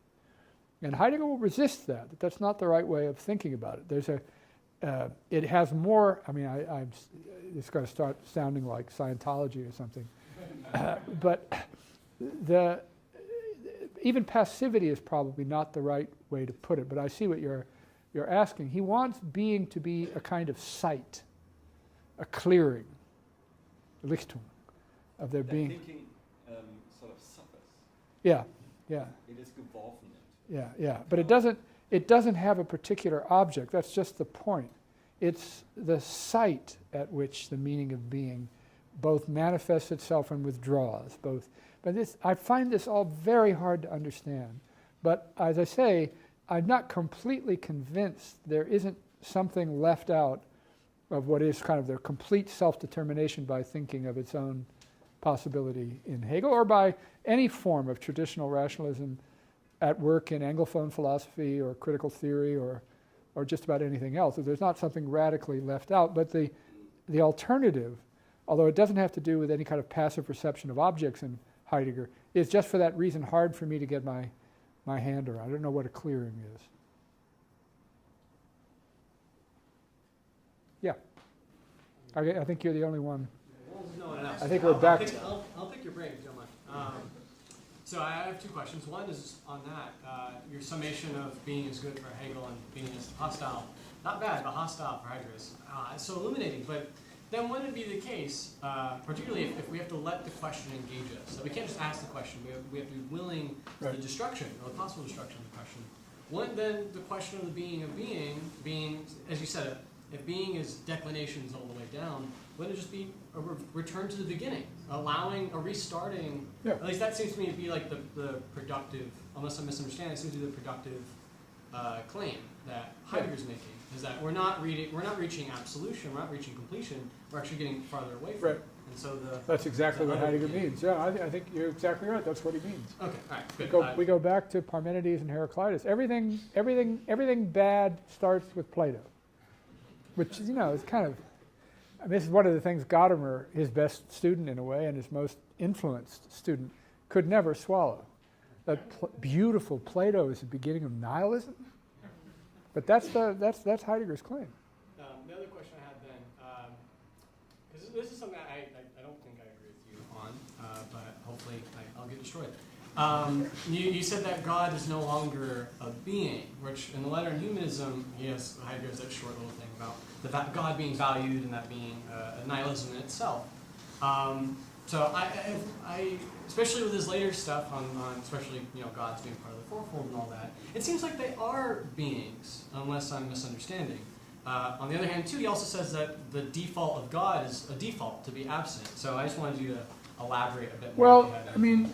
And Heidegger will resist that. That's not the right way of thinking about it. It has more, it's going to start sounding like Scientology or something. But even passivity is probably not the right way to put it, but I see what you're asking. He wants being to be a kind of sight, a clearing, Lichtung, of there being. Thinking sort of suffers. Yeah. It is geworfen. Yeah. But it doesn't have a particular object. That's just the point. It's the sight at which the meaning of being both manifests itself and withdraws. But I find this all very hard to understand. But as I say, I'm not completely convinced there isn't something left out of what is kind of their complete self-determination by thinking of its own possibility in Hegel, or by any form of traditional rationalism at work in Anglophone philosophy or critical theory or just about anything else. So there's not something radically left out, but the alternative, although it doesn't have to do with any kind of passive perception of objects in Heidegger, is just for that reason hard for me to get my hand around. I don't know what a clearing is. Yeah. I think you're the only one. No one else. I think we're back. I'll pick your brain if you don't mind. So I have two questions. One is on that. Your summation of being is good for Hegel and being is hostile. Not bad, but hostile for Heidegger is so illuminating. But then wouldn't it be the case, particularly if we have to let the question engage us? So we can't just ask the question. We have to be willing to the destruction, or the possible destruction of the question. Wouldn't then the question of the being of being, as you said, if being is declinations all the way down, wouldn't it just be a return to the beginning, allowing a restarting? Yeah. At least that seems to me to be like the productive, unless I'm misunderstanding, it seems to be the productive claim that Heidegger's making, is that we're not reaching absolution, we're not reaching completion, we're actually getting farther away from it. And so that's exactly what Heidegger means. Yeah, I think you're exactly right. That's what he means. Okay, all right, good. We go back to Parmenides and Heraclitus. Everything bad starts with Plato, which is kind of. I mean, this is one of the things Gadamer, his best student in a way, and his most influenced student, could never swallow. That beautiful Plato is the beginning of nihilism. But that's Heidegger's claim. The other question I had then, because this is something I don't think I agree with you on, but hopefully I'll get destroyed. You said that God is no longer a being, which in the letter on humanism, yes, Heidegger has that short little thing about God being valued and that being a nihilism in itself. So I especially with his later stuff on especially God's being part of the fourfold and all that, it seems like they are beings, unless I'm misunderstanding. On the other hand, too, he also says that the default of God is a default to be absent. So I just wanted you to elaborate a bit more. Well, I mean,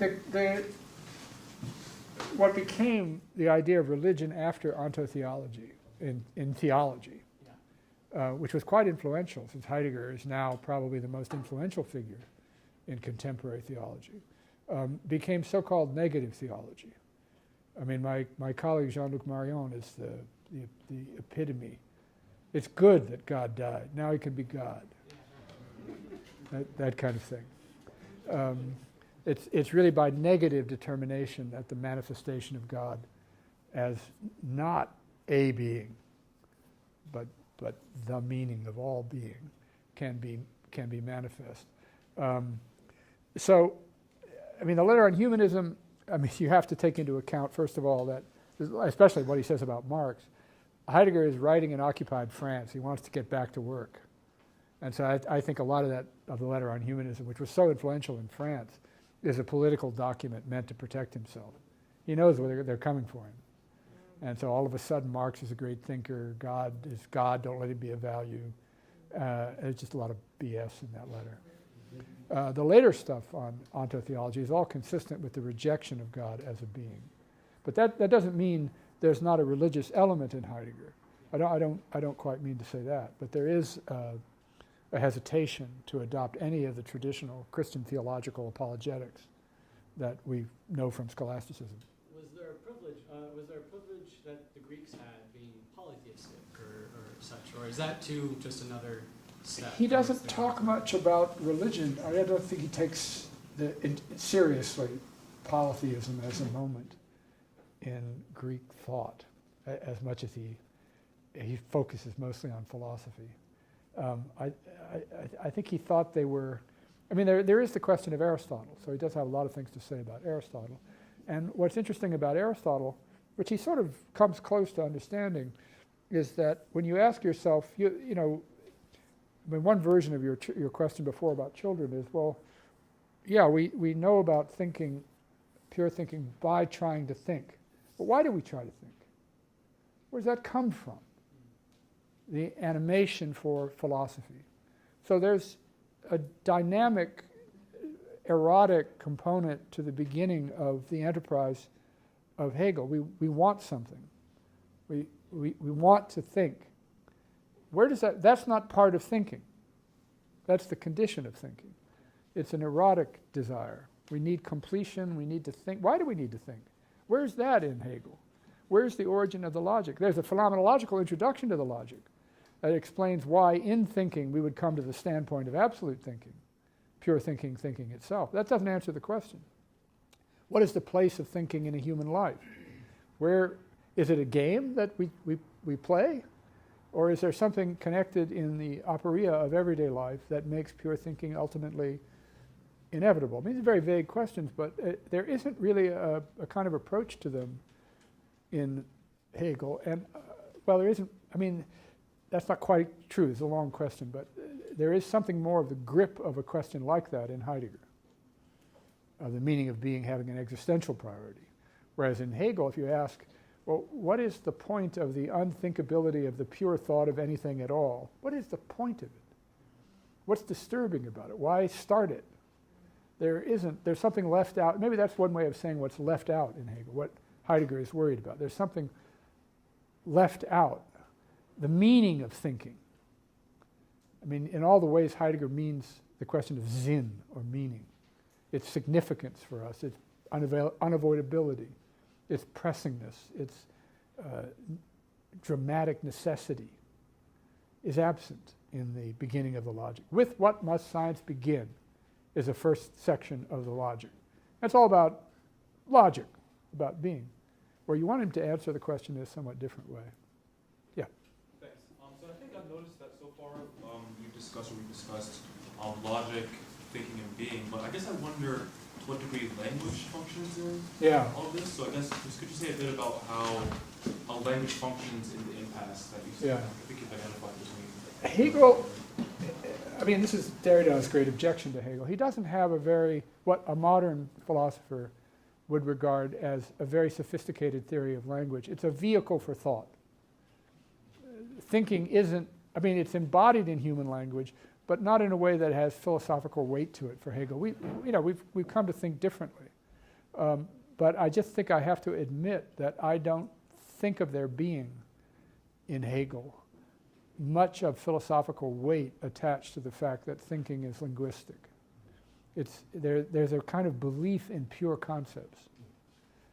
what became the idea of religion after ontotheology in theology, which was quite influential, since Heidegger is now probably the most influential figure in contemporary theology, became so-called negative theology. I mean, my colleague Jean-Luc Marion is the epitome. It's good that God died. Now he can be God. That kind of thing. It's really by negative determination that the manifestation of God as not a being, but the meaning of all being can be manifest. So, I mean, the letter on humanism, I mean, you have to take into account, first of all, that, especially what he says about Marx, Heidegger is writing in occupied France. He wants to get back to work. And so I think a lot of the letter on humanism, which was so influential in France, is a political document meant to protect himself. He knows where they're coming for him. And so all of a sudden, Marx is a great thinker. God is God. Don't let him be a value. It's just a lot of BS in that letter. The later stuff on ontotheology is all consistent with the rejection of God as a being. But that doesn't mean there's not a religious element in Heidegger. I don't quite mean to say that. But there is a hesitation to adopt any of the traditional Christian theological apologetics that we know from scholasticism. Was there a privilege that the Greeks had being polytheistic or such, or is that too just another step? He doesn't talk much about religion. I don't think he takes seriously polytheism as a moment in Greek thought, as much as he focuses mostly on philosophy. I think he thought they were. I mean, there is the question of Aristotle, so he does have a lot of things to say about Aristotle. And what's interesting about Aristotle, which he sort of comes close to understanding, is that when you ask yourself, I mean, one version of your question before about children is, well, yeah, we know about thinking, pure thinking, by trying to think. But why do we try to think? Where does that come from? The animation for philosophy. So there's a dynamic, erotic component to the beginning of the enterprise of Hegel. We want something. We want to think. Where does that's not part of thinking. That's the condition of thinking. It's an erotic desire. We need completion, we need to think. Why do we need to think? Where's that in Hegel? Where's the origin of the logic? There's a phenomenological introduction to the logic that explains why in thinking we would come to the standpoint of absolute thinking, pure thinking, thinking itself. That doesn't answer the question. What is the place of thinking in a human life? Where is it a game that we play? Or is there something connected in the aporia of everyday life that makes pure thinking ultimately inevitable? I mean, these are very vague questions, but there isn't really a kind of approach to them in Hegel. And, well, there isn't, I mean, that's not quite true. It's a long question, but there is something more of the grip of a question like that in Heidegger, of the meaning of being having an existential priority. Whereas in Hegel, if you ask, well, what is the point of the unthinkability of the pure thought of anything at all? What is the point of it? What's disturbing about it? Why start it? There's something left out. Maybe that's one way of saying what's left out in Hegel, what Heidegger is worried about. There's something left out. The meaning of thinking. I mean, in all the ways Heidegger means the question of Sinn, or meaning. Its significance for us, its unavoidability, its pressingness, its dramatic necessity is absent in the beginning of the logic. With what must science begin is the first section of the logic. That's all about logic, about being, where you want him to answer the question in a somewhat different way. Yeah? Thanks. So I think I've noticed that so far we discussed logic, thinking, and being, but I guess I wonder to what degree language functions in all of this. So I guess could you say a bit about how language functions in the impasse that you see? Yeah. I think you've identified between Hegel, I mean, this is Derrida's great objection to Hegel. He doesn't have what a modern philosopher would regard as a very sophisticated theory of language. It's a vehicle for thought. Thinking isn't, I mean, it's embodied in human language, but not in a way that has philosophical weight to it for Hegel. We've come to think differently. But I just think I have to admit that I don't think of there being in Hegel much of philosophical weight attached to the fact that thinking is linguistic. There's a kind of belief in pure concepts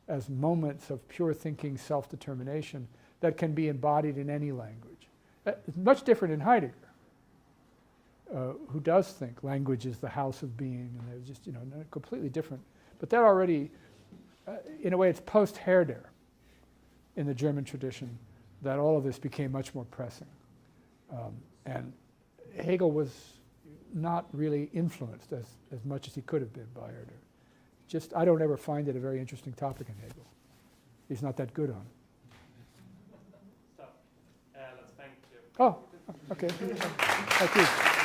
as moments of pure thinking self-determination that can be embodied in any language. It's much different in Heidegger, who does think language is the house of being, and they're just, completely different. But that already, in a way, it's post-Herder in the German tradition that all of this became much more pressing. And Hegel was not really influenced as much as he could have been by Herder. I don't ever find it a very interesting topic in Hegel. He's not that good on it. So, let's thank you. Oh, okay. Thank you.